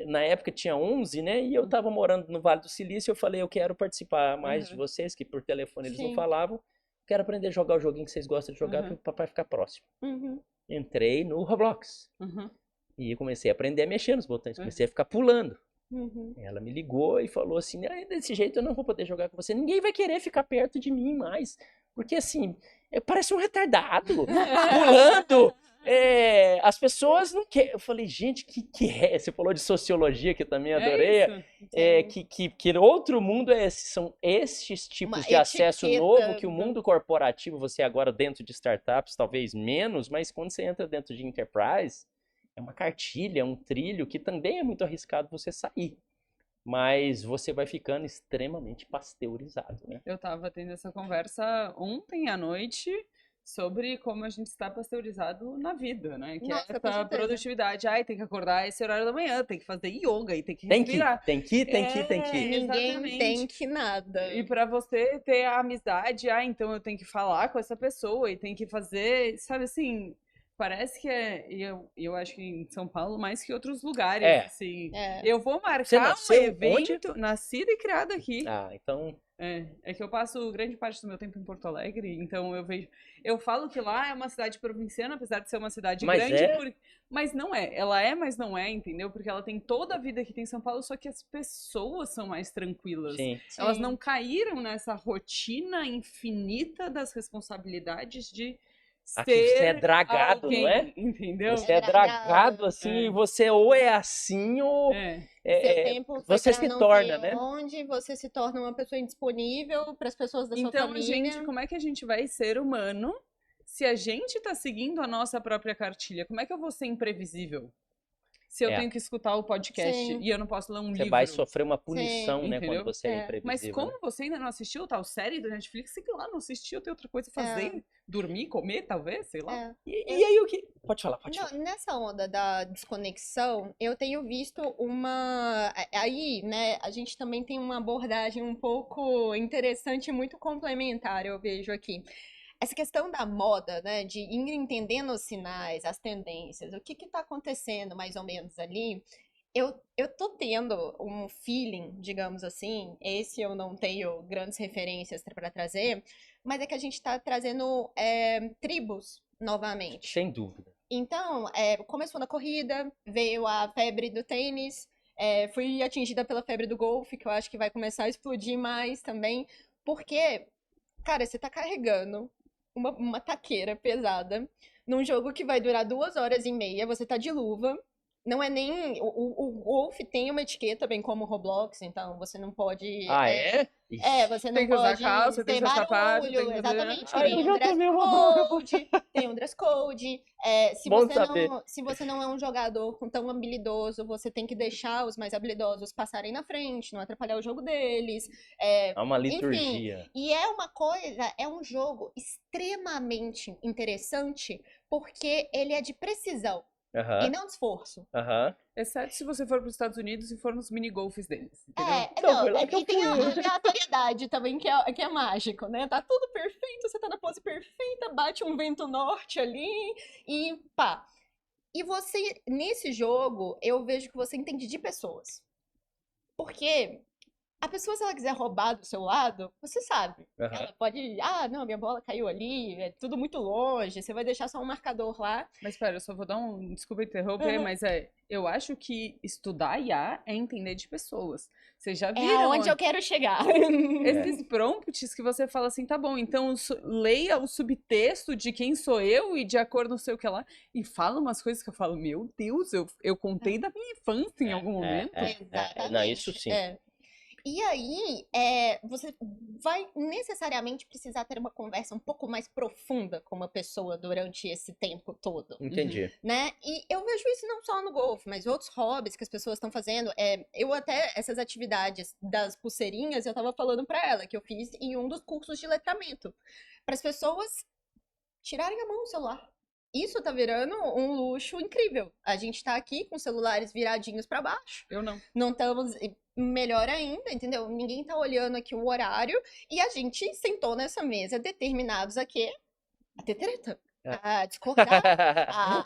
na época tinha 11, né, e eu tava morando no Vale do Silício, eu falei, eu quero participar mais de vocês, que por telefone eles não falavam, quero aprender a jogar o joguinho que vocês gostam de jogar, para o papai ficar próximo. Entrei no Roblox. E comecei a aprender a mexer nos botões, comecei a ficar pulando. Ela me ligou e falou assim, desse jeito eu não vou poder jogar com você, ninguém vai querer ficar perto de mim mais, Porque assim, parece um retardado, pulando. As pessoas não querem. Eu falei, gente, que é? Você falou de sociologia, que eu também adorei. Que outro mundo é esse? São esses tipos Uma de acesso etiqueta novo que o do- mundo corporativo, você agora dentro de startups, talvez menos, mas quando você entra dentro de enterprise, é uma cartilha, um trilho que também é muito arriscado você sair. Mas você vai ficando extremamente pasteurizado, né? Eu tava tendo essa conversa ontem à noite sobre como a gente está pasteurizado na vida, né? Que Nossa, é com essa certeza. produtividade. Ai, tem que acordar esse horário da manhã, tem que fazer yoga e tem que Tem que, respirar. tem que, tem que, tem que. Ninguém Exatamente. tem que nada. E pra você ter a amizade, então eu tenho que falar com essa pessoa e tem que fazer, sabe assim, parece que eu acho que em São Paulo mais que outros lugares, É. assim. É. Eu vou Você marcar um nasceu evento, nascida e criada aqui. Ah, então. É que eu passo grande parte do meu tempo em Porto Alegre, então eu falo que lá é uma cidade provinciana, apesar de ser uma cidade Mas grande, é? mas não é. Ela é, mas não é, entendeu? Porque ela tem toda a vida que tem em São Paulo, só que as pessoas são mais tranquilas. Sim. Elas Sim. não caíram nessa rotina infinita das responsabilidades de Aqui você é ser dragado, alguém, não é? entendeu? Você é dragado assim, e você ou é assim ou É. Seu tempo foi você pra se não torna, sei né? onde, você se torna uma pessoa indisponível para as pessoas da sua Então, família. gente, como é que a gente vai ser humano se a gente tá seguindo a nossa própria cartilha? Como é que eu vou ser imprevisível? Se eu É. tenho que escutar o podcast Sim. e eu não posso ler um Você livro. vai sofrer uma punição, né, entendeu? quando você é É. Mas imprevisível. como né? você ainda não assistiu tal série da Netflix, sei lá, não assistiu, tem outra coisa a fazer. Dormir, comer, talvez, sei lá. É. E aí o que? Pode falar, pode falar. Nessa onda da desconexão, eu tenho visto uma. Aí, né, a gente também tem uma abordagem um pouco interessante e muito complementar, eu vejo aqui. Essa questão da moda, né, de ir entendendo os sinais, as tendências, o que está acontecendo mais ou menos ali, eu tô tendo um feeling, digamos assim, esse eu não tenho grandes referências para trazer, mas é que a gente está trazendo tribos novamente. Sem dúvida. Então, começou na corrida, veio a febre do tênis, fui atingida pela febre do golfe, que eu acho que vai começar a explodir mais também, porque, cara, você tá carregando uma taqueira pesada num jogo que vai durar 2 horas e meia, você tá de luva, não é nem... O golfe tem uma etiqueta, bem como o Roblox, então você não pode... Ah, é? Você não Tem que usar pode calça, tem ter que usar sapato, tem barulho, que fazer... exatamente. Ai, Tem eu um já dress tomei uma bronca. code, tem um dress code. Bom saber. Se você não é um jogador tão habilidoso, você tem que deixar os mais habilidosos passarem na frente, não atrapalhar o jogo deles. É uma Enfim, liturgia. e é um jogo extremamente interessante porque ele é de precisão e Aham, não de esforço. aham. Exceto se você for para os Estados Unidos e for nos minigolfes deles, entendeu? Então, foi lá que eu E tem a fui. aleatoriedade também, que é mágico, né? Tá tudo perfeito, você tá na pose perfeita, bate um vento norte ali e pá. E você, nesse jogo, eu vejo que você entende de pessoas. Porque a pessoa, se ela quiser roubar do seu lado, você sabe. Aham. Ela pode, não, minha bola caiu ali, é tudo muito longe, você vai deixar só um marcador lá. Mas pera, eu só vou dar um... Desculpa interromper, Uhum. mas eu acho que estudar IA é entender de pessoas. Vocês já É viram aonde eu quero chegar. esses prompts que você fala assim, tá bom, então leia o subtexto de quem sou eu e de acordo não sei o que lá, e fala umas coisas que eu falo, meu Deus, eu contei da minha infância em algum momento. Não, isso sim. E aí, você vai necessariamente precisar ter uma conversa um pouco mais profunda com uma pessoa durante esse tempo todo, Entendi. né? E eu vejo isso não só no golfe, mas outros hobbies que as pessoas estão fazendo. Eu até, essas atividades das pulseirinhas, eu tava falando pra ela, que eu fiz em um dos cursos de letramento. Para as pessoas tirarem a mão do celular. Isso tá virando um luxo incrível. A gente tá aqui com celulares viradinhos pra baixo. Eu não. Não estamos... Melhor ainda, entendeu? Ninguém tá olhando aqui o horário e a gente sentou nessa mesa determinados a quê? A ter treta, a discordar, a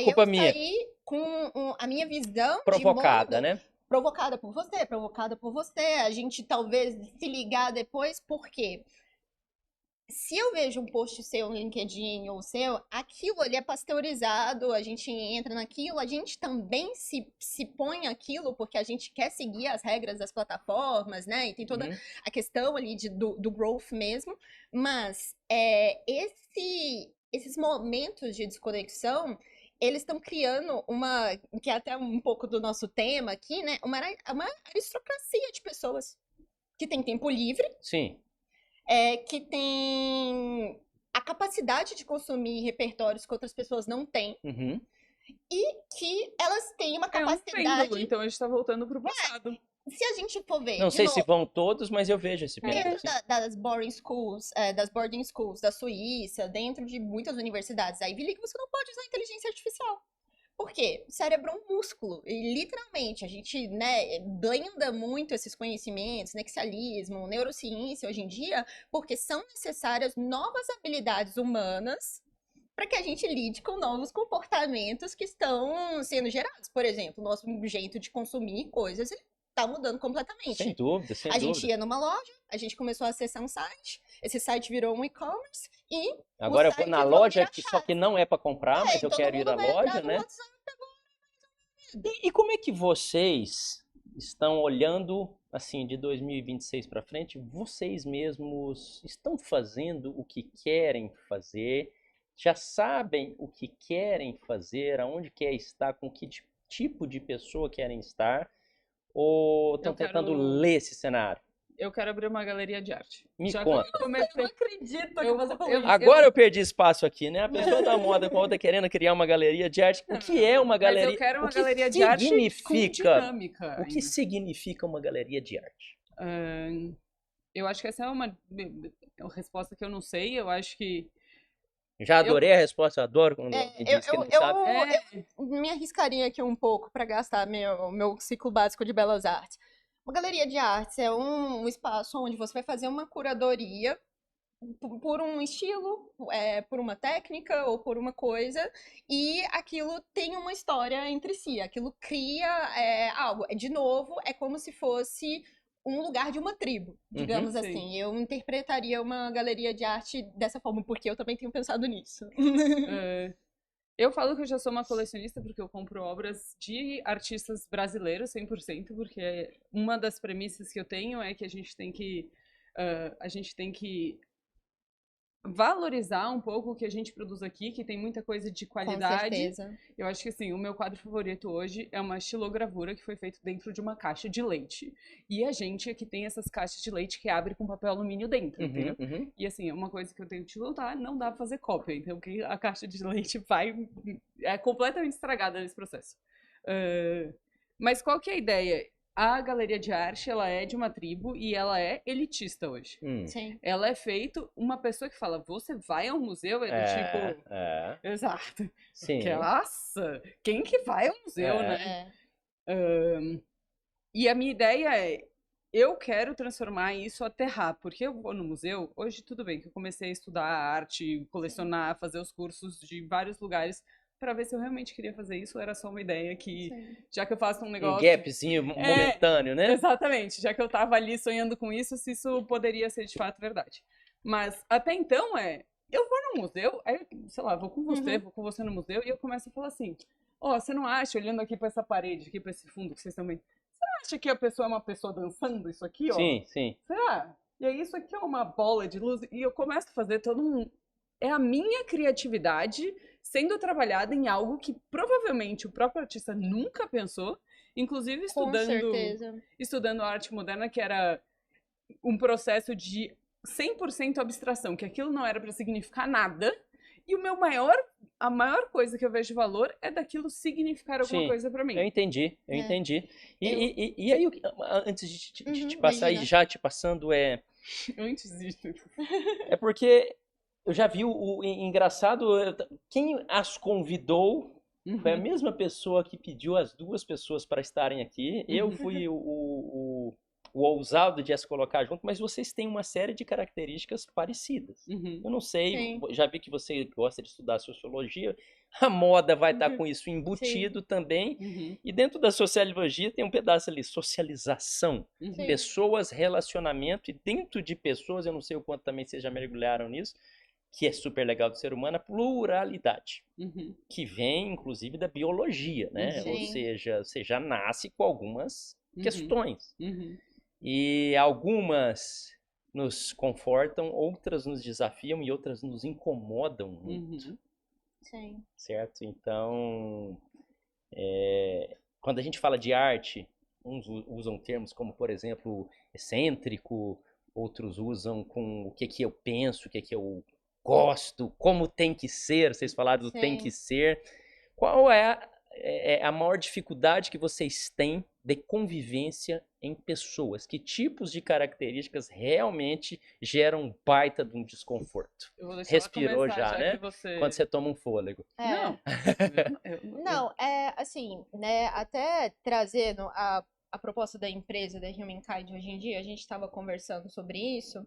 Culpa eu minha. sair com a minha visão Provocada, de mundo né? provocada por você, a gente talvez se ligar depois, por quê? se eu vejo um post seu no LinkedIn ou seu, aquilo ali é pasteurizado, a gente entra naquilo, a gente também se põe aquilo porque a gente quer seguir as regras das plataformas, né? E tem toda Uhum. a questão ali do growth mesmo, mas esses momentos de desconexão, eles estão criando que é até um pouco do nosso tema aqui, né? Uma aristocracia de pessoas que tem tempo livre, Sim. que tem a capacidade de consumir repertórios que outras pessoas não têm Uhum. e que elas têm uma É um pêndulo, capacidade. então a gente tá voltando pro passado. Se a gente for ver, Não de sei se novo, vão todos, mas eu vejo esse pêndulo. dentro Sim. das boarding schools da Suíça, dentro de muitas universidades da Ivy League, você não pode usar inteligência artificial. Por quê? O cérebro é um músculo. E literalmente, a gente, né, blenda muito esses conhecimentos, nexialismo, neurociência hoje em dia, porque são necessárias novas habilidades humanas para que a gente lide com novos comportamentos que estão sendo gerados. Por exemplo, o nosso jeito de consumir coisas está mudando completamente. Sem dúvida, sem A gente dúvida. ia numa loja, a gente começou a acessar um site, esse site virou um e-commerce e Agora eu vou site na virou loja, virar que só que não é para comprar, mas eu todo quero ir mundo à vai loja, entrar no né? WhatsApp. E como é que vocês estão olhando, assim, de 2026 para frente, vocês mesmos estão fazendo o que querem fazer? Já sabem o que querem fazer, aonde quer estar, com que tipo de pessoa querem estar? Ou estão tentando ler esse cenário? Eu quero abrir uma galeria de arte. Me Já conta. que eu comecei. acredito que Eu- você falou eu- isso. Agora eu perdi espaço aqui, né? A pessoa da moda com a outra querendo criar uma galeria de arte. O que é uma Mas galeria? eu quero uma O que galeria de arte com significa? dinâmica. O que ainda. significa uma galeria de arte? Eu acho que essa é uma resposta que eu não sei. Eu acho que. Já adorei a resposta, eu adoro quando alguém diz que não sabe. É, Me arriscaria aqui um pouco para gastar meu ciclo básico de belas artes. Uma galeria de artes é um espaço onde você vai fazer uma curadoria por um estilo, por uma técnica ou por uma coisa, e aquilo tem uma história entre si, aquilo cria algo. De novo, é como se fosse um lugar de uma tribo, digamos sim. assim. Eu interpretaria uma galeria de arte dessa forma, porque eu também tenho pensado nisso. Eu falo que eu já sou uma colecionista porque eu compro obras de artistas brasileiros 100%, porque uma das premissas que eu tenho é que a gente tem que valorizar um pouco o que a gente produz aqui, que tem muita coisa de Com qualidade. certeza. Eu acho que assim, o meu quadro favorito hoje é uma estilogravura que foi feita dentro de uma caixa de leite. E a gente aqui tem essas caixas de leite que abre com papel alumínio dentro, entendeu? Uhum. E assim, é uma coisa que eu tenho que lutar, não dá pra fazer cópia. Então, que a caixa de leite vai. É completamente estragada nesse processo. Mas qual que é a ideia? A galeria de arte, ela é de uma tribo e ela é elitista hoje. Sim. Ela é feito uma pessoa que fala, você vai ao museu? É do tipo. Exato. Sim. Que, nossa, quem que vai ao museu, né? E a minha ideia é, eu quero transformar isso aterrar, porque eu vou no museu, hoje tudo bem que eu comecei a estudar arte, colecionar, fazer os cursos de vários lugares, para ver se eu realmente queria fazer isso, ou era só uma ideia que, já que eu faço um negócio... Um gapzinho momentâneo, né? Exatamente, já que eu tava ali sonhando com isso, se isso poderia ser de fato verdade. Mas até então eu vou no museu, aí, sei lá, vou com você no museu, e eu começo a falar assim, você não acha, olhando aqui pra essa parede, aqui pra esse fundo que vocês estão vendo, você não acha que a pessoa é uma pessoa dançando isso aqui, ó? Sim, sim. Será? E aí isso aqui é uma bola de luz, e eu começo a fazer todo um... É a minha criatividade sendo trabalhada em algo que provavelmente o próprio artista nunca pensou, inclusive estudando arte moderna, que era um processo de 100% abstração, que aquilo não era para significar nada, e a maior coisa que eu vejo de valor é daquilo significar alguma coisa para mim. Eu entendi. E aí, antes de te passar, e já te passando, Antes disso. É porque eu já vi o engraçado, quem as convidou foi a mesma pessoa que pediu as duas pessoas para estarem aqui. Eu fui o o ousado de se colocar junto, mas vocês têm uma série de características parecidas. Uhum. Eu não sei, Sim. já vi que você gosta de estudar sociologia, a moda vai estar Uhum. com isso embutido também, Uhum. e dentro da sociologia tem um pedaço ali, socialização, Uhum. Sim. pessoas, relacionamento, e dentro de pessoas, eu não sei o quanto também vocês já mergulharam nisso, que é super legal do ser humano, a pluralidade, Uhum. que vem inclusive da biologia, né? Sim. Ou seja, você já nasce com algumas questões. Uhum. E algumas nos confortam, outras nos desafiam e outras nos incomodam muito, Uhum. Sim. certo? Então, quando a gente fala de arte, uns usam termos como, por exemplo, excêntrico, outros usam com o que eu penso, o que eu gosto, como tem que ser, vocês falaram do tem que Sim. ser. Qual é a maior dificuldade que vocês têm de convivência em pessoas? Que tipos de características realmente geram um baita de um desconforto? Eu vou deixar Respirou ela começar, já, já né? que você... Quando você toma um fôlego. É. Não, Não, assim, né, até trazendo a proposta da empresa, da Humankind hoje em dia, a gente estava conversando sobre isso,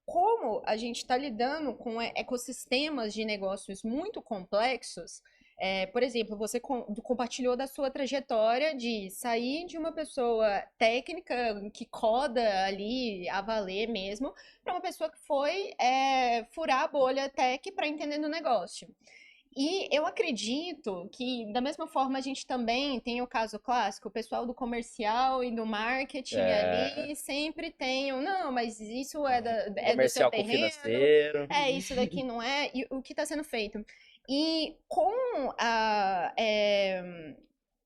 como a gente está lidando com ecossistemas de negócios muito complexos. Por exemplo, você compartilhou da sua trajetória de sair de uma pessoa técnica que coda ali a valer mesmo, para uma pessoa que foi furar a bolha tech para entender no negócio. E eu acredito que, da mesma forma, a gente também tem o caso clássico, o pessoal do comercial e do marketing ali sempre tem não, mas isso é do seu Comercial com terreno, financeiro. isso daqui não é, e o que está sendo feito. E com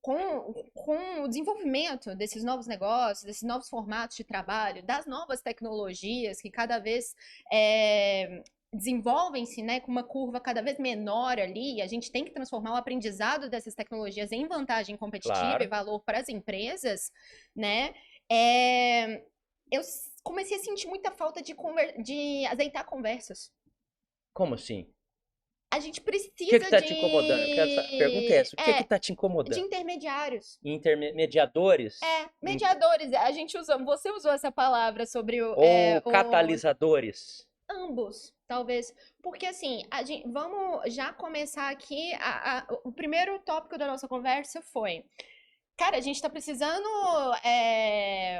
com o desenvolvimento desses novos negócios, desses novos formatos de trabalho, das novas tecnologias que cada vez desenvolvem-se, né, com uma curva cada vez menor ali, e a gente tem que transformar o aprendizado dessas tecnologias em vantagem competitiva e valor para as empresas, né? Eu comecei a sentir muita falta de azeitar conversas. Como assim? A gente precisa O que tá te incomodando? A pergunta é essa. O que tá te de incomodando? intermediários. Intermediadores? Mediadores. Você usou essa palavra sobre Ou catalisadores? ambos, talvez. Porque assim, vamos já começar aqui. O primeiro tópico da nossa conversa foi: cara, a gente tá precisando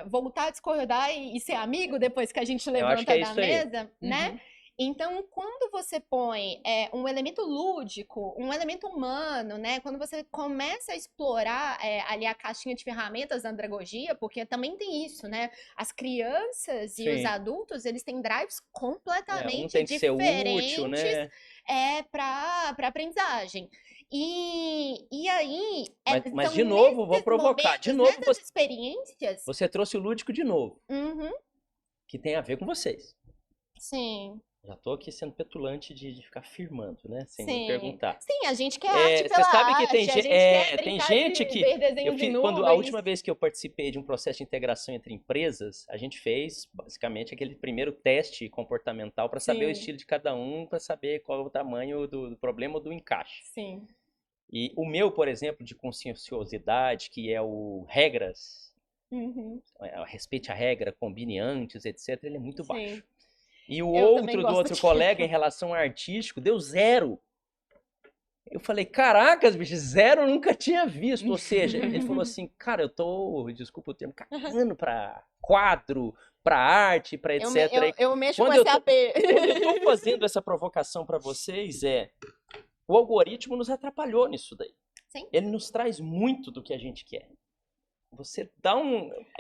voltar a discordar e ser amigo depois que a gente Eu acho que levanta é da isso aí. mesa, né? Então, quando você põe um elemento lúdico, um elemento humano, né? Quando você começa a explorar ali a caixinha de ferramentas da andragogia, porque também tem isso, né? As crianças e os Sim. adultos, eles têm drives Um completamente tem que ser diferentes útil, né? para aprendizagem. E aí, Mas são de novo, vou nesses provocar. De momentos, novo, nessas experiências. você trouxe o lúdico de novo, Uhum, que tem a ver com vocês. sim, Já tô aqui sendo petulante de ficar afirmando, né? Sem nem sim. perguntar. Sim, a gente quer arte Você pela sabe que arte, tem, a gente quer tem brincar gente de que. ver desenho de Quando a nuvens. última vez que eu participei de um processo de integração entre empresas, a gente fez basicamente aquele primeiro teste comportamental para saber o Sim. estilo de cada um, para saber qual é o tamanho do problema ou do encaixe. Sim. E o meu, por exemplo, de conscienciosidade, que é o regras, Uhum, respeite a regra, combine antes, etc., ele é muito sim. baixo. E o Eu também outro do gosto outro disso. colega, em relação ao artístico, deu 0. Eu falei, caracas, bicho, 0 eu nunca tinha visto. Ou seja, ele falou assim, cara, eu tô, desculpa o termo, cagando pra quadro, pra arte, pra etc. Eu mexo Quando com eu tô- SAP. Quando eu tô fazendo essa provocação pra vocês, o algoritmo nos atrapalhou nisso daí. Sim. Ele nos traz muito do que a gente quer. Você dá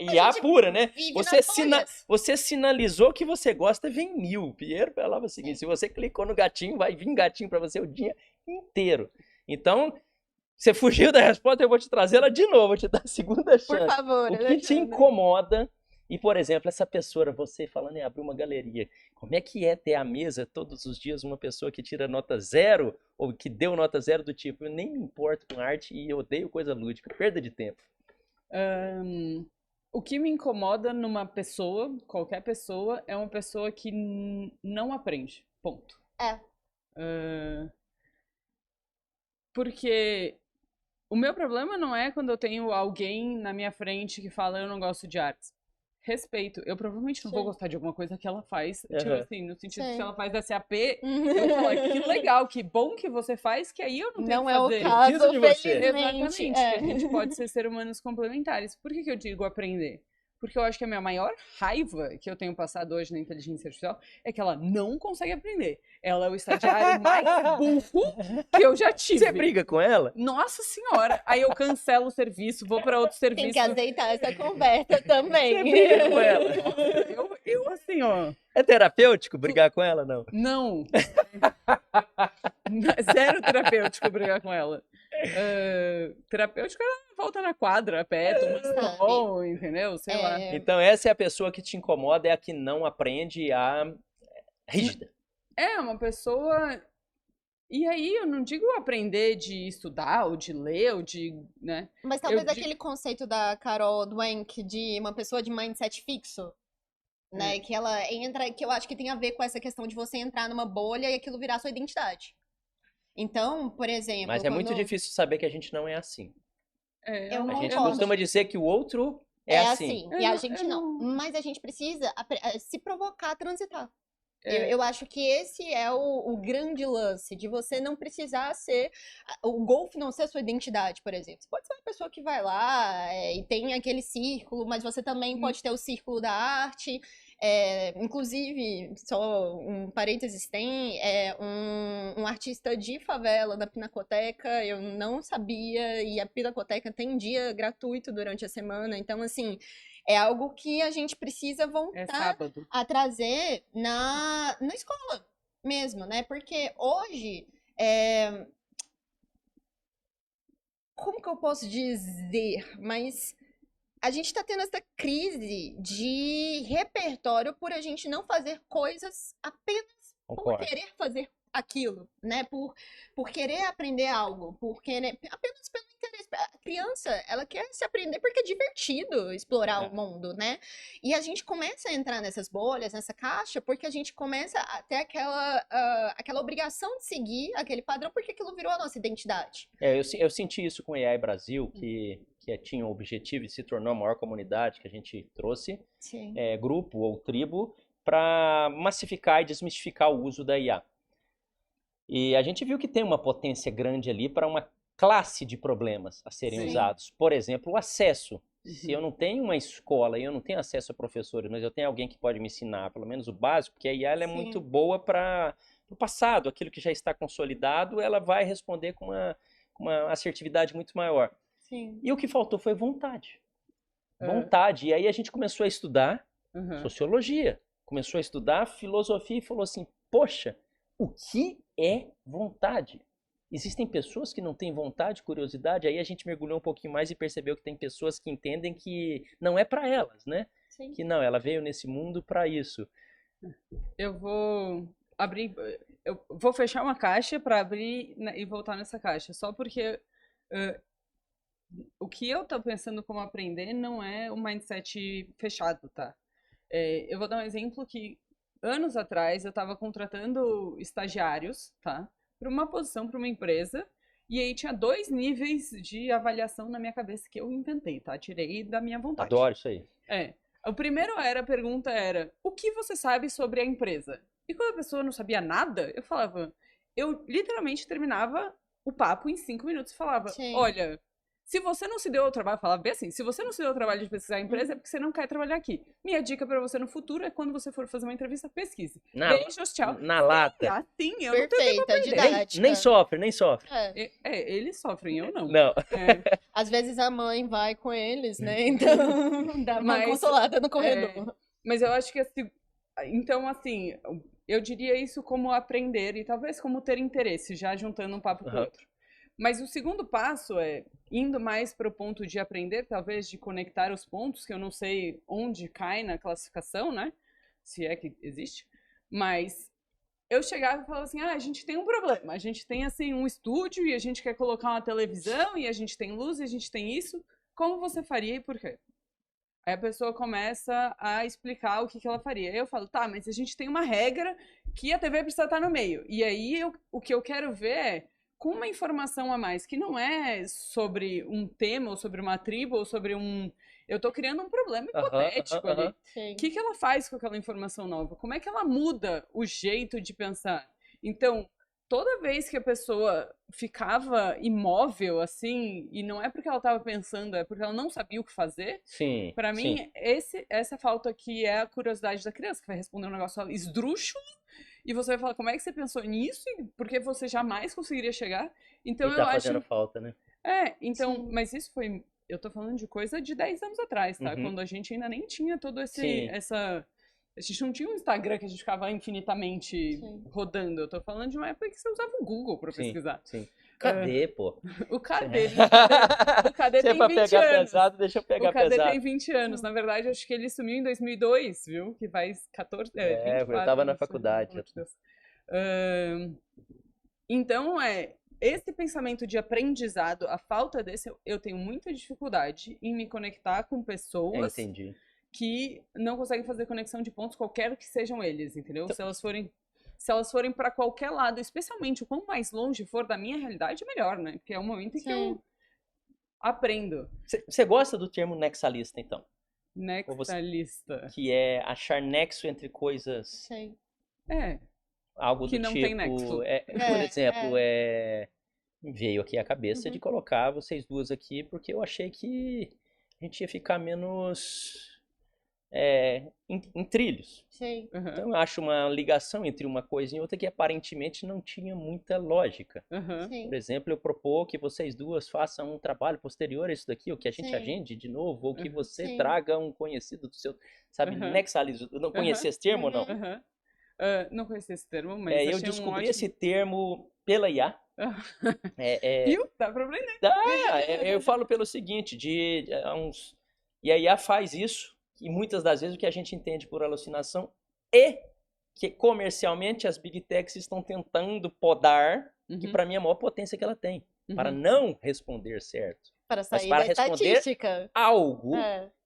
IA pura, né? vive nas bolhas. Você sinalizou que você gosta, vem 1000. Pierre falava o seguinte, se você clicou no gatinho, vai vir gatinho pra você o dia inteiro. Então, você fugiu da resposta, eu vou te trazer ela de novo, vou te dar a segunda chance. Por favor, O que te incomoda, e por exemplo, essa pessoa, você falando em abrir uma galeria, como é que é ter à mesa todos os dias uma pessoa que tira nota 0, ou que deu nota 0 do tipo, eu nem me importo com arte e eu odeio coisa lúdica, perda de tempo. O que me incomoda numa pessoa, qualquer pessoa, é uma pessoa que não aprende. Ponto. Porque o meu problema não é quando eu tenho alguém na minha frente que fala eu não gosto de artes. respeito. Eu provavelmente não vou Sim. gostar de alguma coisa que ela faz, tipo Aham. assim, no sentido Sim. que ela faz SAP, eu vou falar, que legal, que bom que você faz, que aí eu não tenho Não que é o fazer. caso, Preciso de você. felizmente. Exatamente, que a gente pode ser seres humanos complementares. Por que eu digo aprender? Porque eu acho que a minha maior raiva que eu tenho passado hoje na inteligência artificial é que ela não consegue aprender. Ela é o estagiário mais burro que eu já tive. Você briga com ela? Nossa senhora! Aí eu cancelo o serviço, vou para outro Tem serviço. que aceitar essa conversa também. Você briga com ela? Eu assim, ó. É terapêutico brigar com ela, não? Não. Zero terapêutico brigar com ela. Terapêutico ela volta na quadra a pé, toma sol, entendeu? Sei lá. Então essa é a pessoa que te incomoda, é a que não aprende a rígida. É uma pessoa. E aí eu não digo aprender de estudar, ou de ler, ou de, né? Mas talvez Eu aquele conceito da Carol Dweck de uma pessoa de mindset fixo, né? Que ela entra, que eu acho que tem a ver com essa questão de você entrar numa bolha e aquilo virar sua identidade. Então, por exemplo, Mas é muito quando- difícil saber que a gente não é assim. Eu A não gente concordo. costuma dizer que o outro é assim. e a Eu gente não- não. Mas a gente precisa se provocar a transitar. É. Eu acho que esse é o grande lance, de você não precisar ser. O golfe não ser a sua identidade, por exemplo. Você pode ser uma pessoa que vai lá e tem aquele círculo, mas você também pode ter o círculo da arte. Inclusive, só um parênteses, tem um artista de favela da Pinacoteca, eu não sabia, e a Pinacoteca tem dia gratuito durante a semana, então, assim, é algo que a gente precisa É voltar sábado. a trazer na escola mesmo, né? Porque hoje, como que eu posso dizer? Mas a gente tá tendo essa crise de repertório por a gente não fazer coisas apenas por Concordo. querer fazer aquilo, né? Por querer aprender algo, por querer apenas pelo interesse. A criança, ela quer se aprender porque é divertido explorar É. o mundo, né? E a gente começa a entrar nessas bolhas, nessa caixa, porque a gente começa a ter aquela obrigação de seguir aquele padrão, porque aquilo virou a nossa identidade. Eu senti isso com o AI Brasil, que tinha o objetivo de se tornar a maior comunidade que a gente trouxe, Sim. grupo ou tribo, para massificar e desmistificar o uso da IA. E a gente viu que tem uma potência grande ali para uma classe de problemas a serem Sim. usados. Por exemplo, o acesso. Se Uhum. eu não tenho uma escola e eu não tenho acesso a professores, mas eu tenho alguém que pode me ensinar, pelo menos o básico, porque a IA ela é Sim. muito boa para o passado, aquilo que já está consolidado, ela vai responder com uma assertividade muito maior. Sim. E o que faltou foi vontade. É. Vontade. E aí a gente começou a estudar Uhum. sociologia, começou a estudar filosofia e falou assim, poxa, o que é vontade? Existem pessoas que não têm vontade, curiosidade, aí a gente mergulhou um pouquinho mais e percebeu que tem pessoas que entendem que não é para elas, né? Sim. Que não, ela veio nesse mundo para isso. Eu vou abrir. Eu vou fechar uma caixa para abrir e voltar nessa caixa. Só porque o que eu tô pensando como aprender não é um mindset fechado, tá? Eu vou dar um exemplo que anos atrás eu estava contratando estagiários, tá? Para uma posição, para uma empresa. E aí tinha 2 níveis de avaliação na minha cabeça que eu inventei, tá? Tirei da minha vontade. Adoro isso aí. A pergunta era, o que você sabe sobre a empresa? E quando a pessoa não sabia nada, eu literalmente terminava o papo em 5 minutos e falava, Sim. olha, se você não se deu o trabalho, falava bem assim, se você não se deu o trabalho de pesquisar a empresa é porque você não quer trabalhar aqui. Minha dica para você no futuro é quando você for fazer uma entrevista, pesquise. Beijos, tchau. Na lata. Assim, eu não tenho tempo Perfeita, pra aprender. didática. Nem sofre, nem sofre. Eles sofrem, eu não. Não. Às vezes a mãe vai com eles, né? Então dá uma Mas, consolada no corredor. Mas eu acho que assim, então assim, eu diria isso como aprender e talvez como ter interesse, já juntando um papo com o Aham. outro. Mas o segundo passo é indo mais para o ponto de aprender, talvez de conectar os pontos, que eu não sei onde cai na classificação, né? Se é que existe. Mas eu chegava e falava assim, a gente tem um problema. A gente tem, assim, um estúdio e a gente quer colocar uma televisão e a gente tem luz e a gente tem isso. Como você faria e por quê? Aí a pessoa começa a explicar o que ela faria. Aí eu falo, tá, mas a gente tem uma regra que a TV precisa estar no meio. E aí o que eu quero ver é com uma informação a mais, que não é sobre um tema, ou sobre uma tribo, ou sobre um Eu tô criando um problema Aham, hipotético ali. aham. Sim. O que ela faz com aquela informação nova? Como é que ela muda o jeito de pensar? Então, toda vez que a pessoa ficava imóvel, assim, e não é porque ela estava pensando, é porque ela não sabia o que fazer, Sim, pra sim. mim, essa falta aqui é a curiosidade da criança, que vai responder um negócio esdrúxulo, e você vai falar, como é que você pensou nisso? E por que você jamais conseguiria chegar? Então, E eu tá acho... fazendo falta, né? então, Sim. mas isso foi... Eu tô falando de coisa de 10 anos atrás, tá? Uhum. Quando a gente ainda nem tinha todo Sim. a gente não tinha um Instagram que a gente ficava infinitamente Sim. rodando. Eu tô falando de uma época que você usava o Google pra Sim, pesquisar. sim. Cadê, pô? O KD, o KD Se é tem pra 20 pegar anos. pesado, deixa eu O pegar KD pesado. tem 20 anos. Na verdade, acho que ele sumiu em 2002, viu? Que faz 24 eu tava na anos, faculdade. pelo amor de Deus. Então, esse pensamento de aprendizado, a falta desse, eu tenho muita dificuldade em me conectar com pessoas Entendi. que não conseguem fazer conexão de pontos, qualquer que sejam eles, entendeu? Então- Se elas forem para qualquer lado, especialmente o quão mais longe for da minha realidade, melhor, né? Porque é o momento em que eu Sim. aprendo. Você gosta do termo nexalista, então? Nexalista. Que é achar nexo entre coisas, Sim. algo Que do não tipo... tem nexo. Por exemplo, veio aqui a cabeça de Uhum. colocar vocês duas aqui, porque eu achei que a gente ia ficar menos em trilhos. Sim. Aham, Então eu acho uma ligação entre uma coisa e outra que aparentemente não tinha muita lógica. aham. Sim. Por exemplo, eu propor que vocês duas façam um trabalho posterior a isso daqui, ou que a gente Sim. agende de novo, ou que Uhum. você Sim. traga um conhecido do seu, sabe, Aham. nexalismo. Eu não conhecia esse termo ou não? Uhum. Aham. Não conhecia esse termo, mas Eu achei um descobri ótimo. esse termo pela IA. Viu? Dá pra aprender. Eu falo pelo seguinte, e a IA faz isso, e muitas das vezes o que a gente entende por alucinação é que comercialmente as Big Techs estão tentando podar, que Uhum, para mim é a maior potência que ela tem, para uhum. não responder certo, Para mas sair para da responder estatística. algo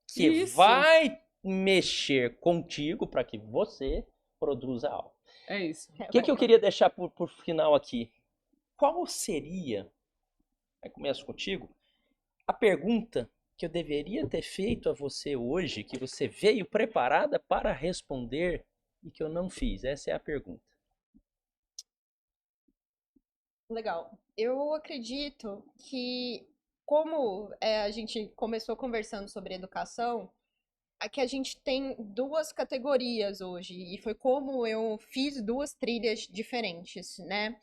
que Isso. vai mexer contigo para que você produza algo. É isso. O que eu queria deixar por final aqui? Qual seria, aí começo contigo, a pergunta que eu deveria ter feito a você hoje, que você veio preparada para responder e que eu não fiz? Essa é a pergunta. Legal. Eu acredito que, como a gente começou conversando sobre educação, aqui a gente tem duas categorias hoje, e foi como eu fiz duas trilhas diferentes, né?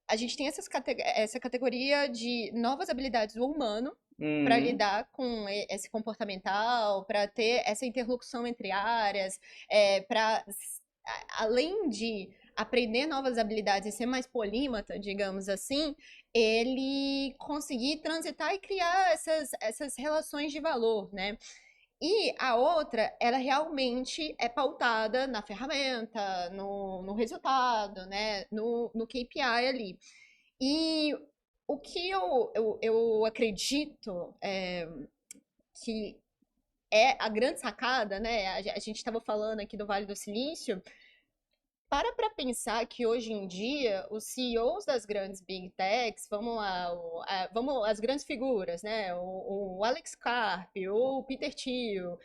A gente tem essa categoria de novas habilidades do humano para lidar com esse comportamental, para ter essa interlocução entre áreas, para além de aprender novas habilidades e ser mais polímata, digamos assim, ele conseguir transitar e criar essas relações de valor, né? E a outra, ela realmente é pautada na ferramenta, no resultado, né? No KPI ali. E o que eu acredito que é a grande sacada, né? A gente estava falando aqui do Vale do Silício. Para pensar que hoje em dia os CEOs das grandes Big Techs, vamos lá, as grandes figuras, né? O Alex Karp, o Peter Thiel,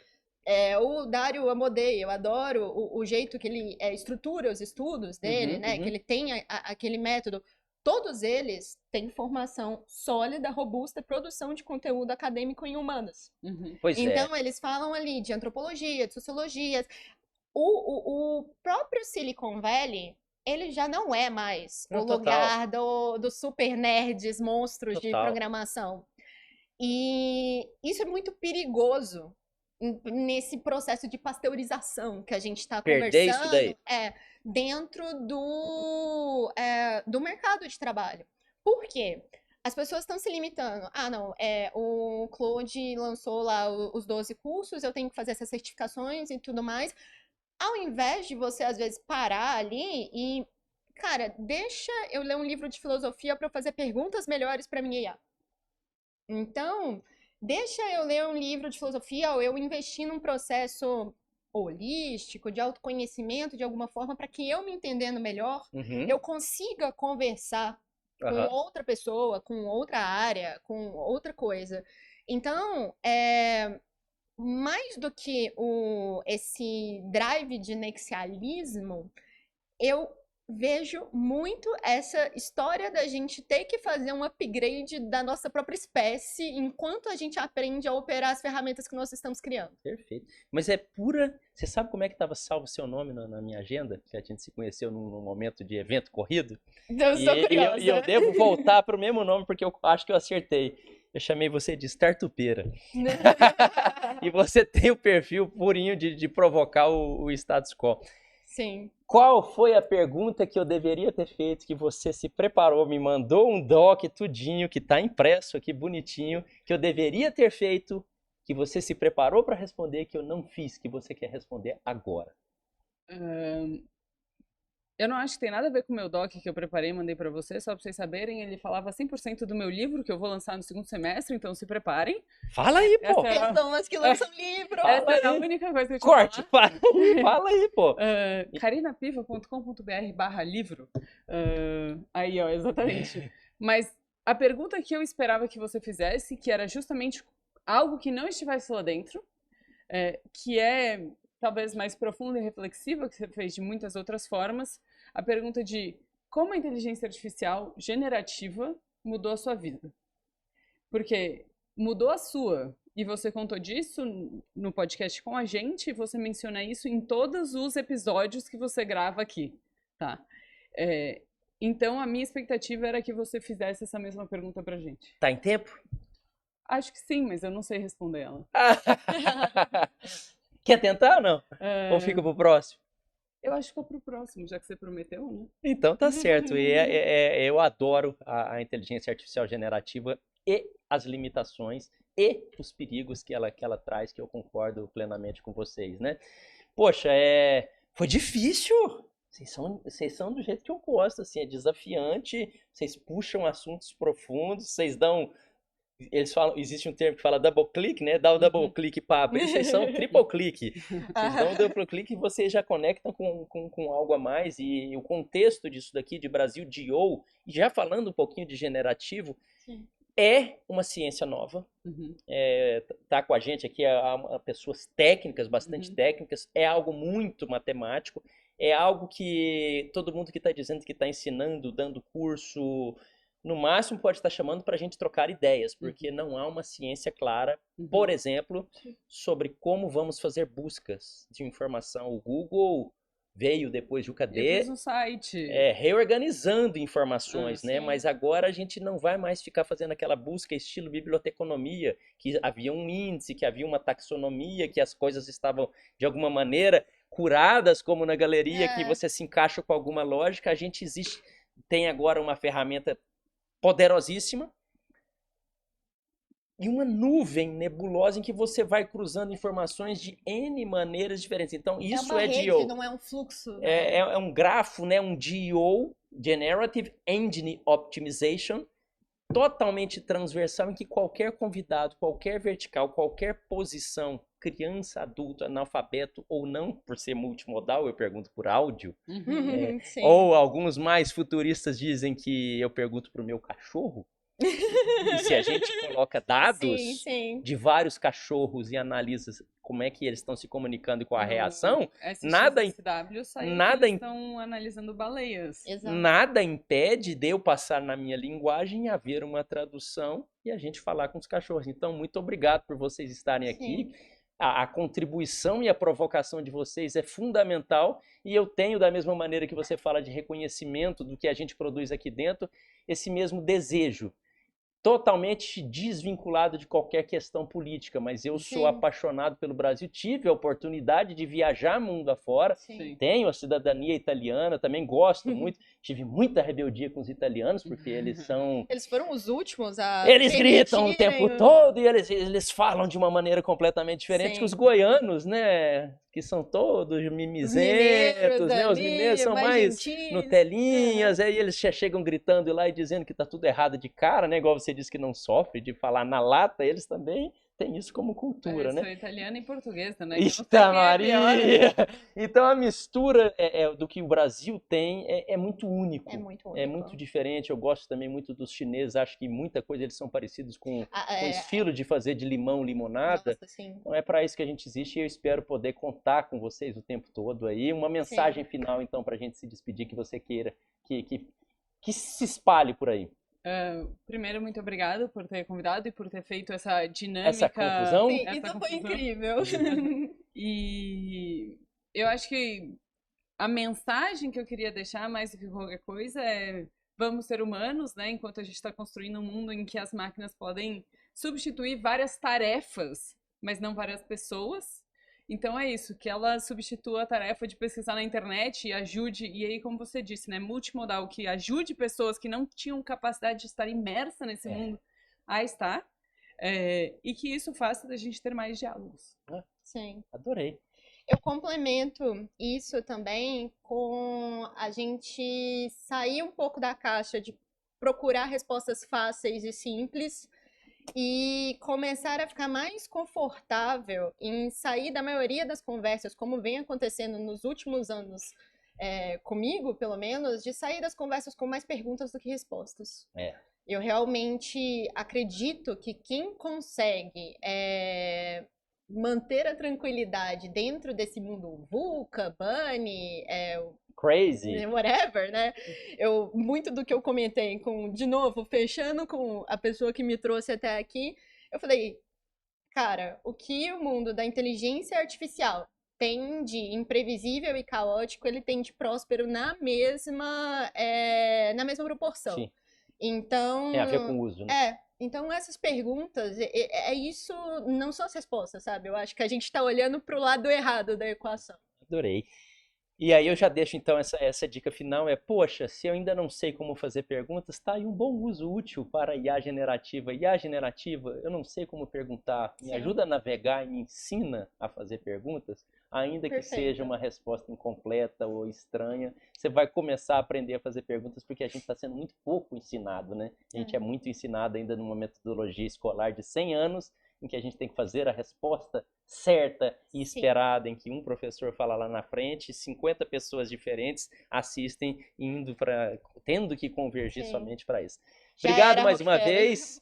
o Dario Amodei, eu adoro o jeito que ele estrutura os estudos dele, né? Que ele tem aquele método. Todos eles têm formação sólida, robusta, produção de conteúdo acadêmico em humanas. Uhum. Pois Então, eles falam ali de antropologia, de sociologia. O próprio Silicon Valley, ele já não é mais o Total. lugar dos super nerds, monstros de Total. programação. E isso é muito perigoso nesse processo de pasteurização que a gente está Perder isso conversando daí. dentro do mercado de trabalho. Por quê? As pessoas estão se limitando. Ah, não, o Claude lançou lá os 12 cursos, eu tenho que fazer essas certificações e tudo mais. Ao invés de você, às vezes, parar ali e, cara, deixa eu ler um livro de filosofia para eu fazer perguntas melhores para minha IA. Então, deixa eu ler um livro de filosofia ou eu investir num processo holístico, de autoconhecimento, de alguma forma, para que eu me entendendo melhor, eu consiga conversar com outra pessoa, com outra área, com outra coisa. Então, mais do que esse drive de nexialismo, eu vejo muito essa história da gente ter que fazer um upgrade da nossa própria espécie enquanto a gente aprende a operar as ferramentas que nós estamos criando. Perfeito. Mas é pura. Você sabe como é que estava salvo o seu nome na minha agenda? Que a gente se conheceu num momento de evento corrido? Então, eu sou curiosa. E eu devo voltar para o mesmo nome porque eu acho que eu acertei. Eu chamei você de startupeira. E você tem o perfil purinho de provocar o status quo. Sim. Qual foi a pergunta que eu deveria ter feito, que você se preparou, me mandou um doc tudinho, que está impresso aqui bonitinho, que eu deveria ter feito, que você se preparou para responder, que eu não fiz, que você quer responder agora? Eu não acho que tem nada a ver com o meu doc que eu preparei e mandei pra você, só pra vocês saberem, ele falava 100% do meu livro que eu vou lançar no segundo semestre, então se preparem. Fala aí, pô! Essa é a- Pessoas que lançam livro. Essa é a aí. única coisa que eu tinha Corte, fala aí, pô! carinapiva.com.br/livro. Aí, ó, exatamente. Mas a pergunta que eu esperava que você fizesse, que era justamente algo que não estivesse lá dentro, que é talvez mais profunda e reflexiva, que você fez de muitas outras formas, a pergunta de como a inteligência artificial generativa mudou a sua vida. Porque mudou a sua, e você contou disso no podcast com a gente, e você menciona isso em todos os episódios que você grava aqui, tá? Então, a minha expectativa era que você fizesse essa mesma pergunta pra gente. Tá em tempo? Acho que sim, mas eu não sei responder ela. Quer tentar ou não? Ou fica pro próximo? Eu acho que vou pro próximo, já que você prometeu, né? Então tá certo. E eu adoro a inteligência artificial generativa e as limitações e os perigos que ela traz, que eu concordo plenamente com vocês, né? Poxa, foi difícil. Vocês são do jeito que eu gosto, assim, é desafiante, vocês puxam assuntos profundos, vocês dão... Eles falam, existe um termo que fala double click, né? Dá o double click para abrir, vocês são triple click. Vocês dão o double click e vocês já conectam com algo a mais. E o contexto disso daqui, de Brasil DO, e já falando um pouquinho de generativo, Sim. É uma ciência nova. Tá com a gente aqui pessoas técnicas, bastante técnicas, é algo muito matemático, é algo que todo mundo que está dizendo que está ensinando, dando curso, no máximo pode estar chamando para a gente trocar ideias, porque não há uma ciência clara, por exemplo, sobre como vamos fazer buscas de informação. O Google veio depois do KD, Eu fiz um site. reorganizando informações, né? Sim. Mas agora a gente não vai mais ficar fazendo aquela busca estilo biblioteconomia, que havia um índice, que havia uma taxonomia, que as coisas estavam, de alguma maneira, curadas, como na galeria, que você se encaixa com alguma lógica. A gente tem agora uma ferramenta poderosíssima e uma nuvem nebulosa em que você vai cruzando informações de N maneiras diferentes. Então, isso uma rede, DO. não é um fluxo. Né? É um grafo, né? Um DO, Generative Engine Optimization, totalmente transversal, em que qualquer convidado, qualquer vertical, qualquer posição, criança, adulto, analfabeto ou não, por ser multimodal, eu pergunto por áudio, ou alguns mais futuristas dizem que eu pergunto para o meu cachorro. E se a gente coloca dados de vários cachorros e analisa como é que eles estão se comunicando com a reação, nada estão analisando baleias. Exato. Nada impede de eu passar na minha linguagem e haver uma tradução e a gente falar com os cachorros. Então, muito obrigado por vocês estarem aqui. A contribuição e a provocação de vocês é fundamental e eu tenho, da mesma maneira que você fala de reconhecimento do que a gente produz aqui dentro, esse mesmo desejo, totalmente desvinculado de qualquer questão política, mas eu sou apaixonado pelo Brasil, tive a oportunidade de viajar mundo afora, tenho a cidadania italiana, também gosto muito, tive muita rebeldia com os italianos, porque eles são... Eles foram os últimos a... Eles gritam o tempo todo e eles falam de uma maneira completamente diferente que os goianos, né, que são todos mimizentos, né, os mineiros são mais nutelinhas, aí eles chegam gritando lá e dizendo que tá tudo errado de cara, né, igual você disse que não sofre de falar na lata, eles também tem isso como cultura, Eu né? sou italiana e portuguesa, né? Que eu não sei Eita quem é Maria! pior. Então a mistura do que o Brasil tem é muito único. É muito É único. muito diferente. Eu gosto também muito dos chineses. Acho que muita coisa eles são parecidos com o É, estilo de fazer de limão, limonada. nossa, sim. Então é para isso que a gente existe e eu espero poder contar com vocês o tempo todo aí. Uma mensagem final, então, para a gente se despedir que você queira que se espalhe por aí. Primeiro, muito obrigada por ter convidado e por ter feito essa dinâmica. Essa confusão? Sim, essa isso foi confusão. incrível. E eu acho que a mensagem que eu queria deixar, mais do que qualquer coisa, é vamos ser humanos, né? Enquanto a gente está construindo um mundo em que as máquinas podem substituir várias tarefas, mas não várias pessoas. Então é isso, que ela substitua a tarefa de pesquisar na internet e ajude, e aí, como você disse, né, multimodal, que ajude pessoas que não tinham capacidade de estar imersa nesse mundo a estar, e que isso faça da gente ter mais diálogos. Sim. Adorei. Eu complemento isso também com a gente sair um pouco da caixa de procurar respostas fáceis e simples e começar a ficar mais confortável em sair da maioria das conversas, como vem acontecendo nos últimos anos, comigo, pelo menos, de sair das conversas com mais perguntas do que respostas. Eu realmente acredito que quem consegue manter a tranquilidade dentro desse mundo VUCA, Bunny, Crazy. whatever, né? Muito do que eu comentei de novo, fechando com a pessoa que me trouxe até aqui, eu falei, cara, o que o mundo da inteligência artificial tem de imprevisível e caótico, ele tem de próspero na mesma proporção. Sim. Então, Tem a ver com o uso, né? Então essas perguntas, isso, não são as respostas, sabe? Eu acho que a gente está olhando para o lado errado da equação. Adorei. E aí eu já deixo então essa dica final, poxa, se eu ainda não sei como fazer perguntas, tá aí um bom uso útil para IA generativa. IA generativa, eu não sei como perguntar, me Sim. ajuda a navegar e me ensina a fazer perguntas, ainda que Perfeito. seja uma resposta incompleta ou estranha, você vai começar a aprender a fazer perguntas porque a gente está sendo muito pouco ensinado, né? A gente é muito ensinado ainda numa metodologia escolar de 100 anos, em que a gente tem que fazer a resposta certa e esperada, em que um professor fala lá na frente, 50 pessoas diferentes assistem tendo que convergir somente para isso. Obrigado mais uma vez.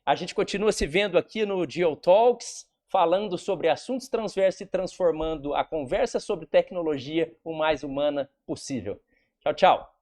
A gente continua se vendo aqui no Geotalks, falando sobre assuntos transversos e transformando a conversa sobre tecnologia o mais humana possível. Tchau, tchau.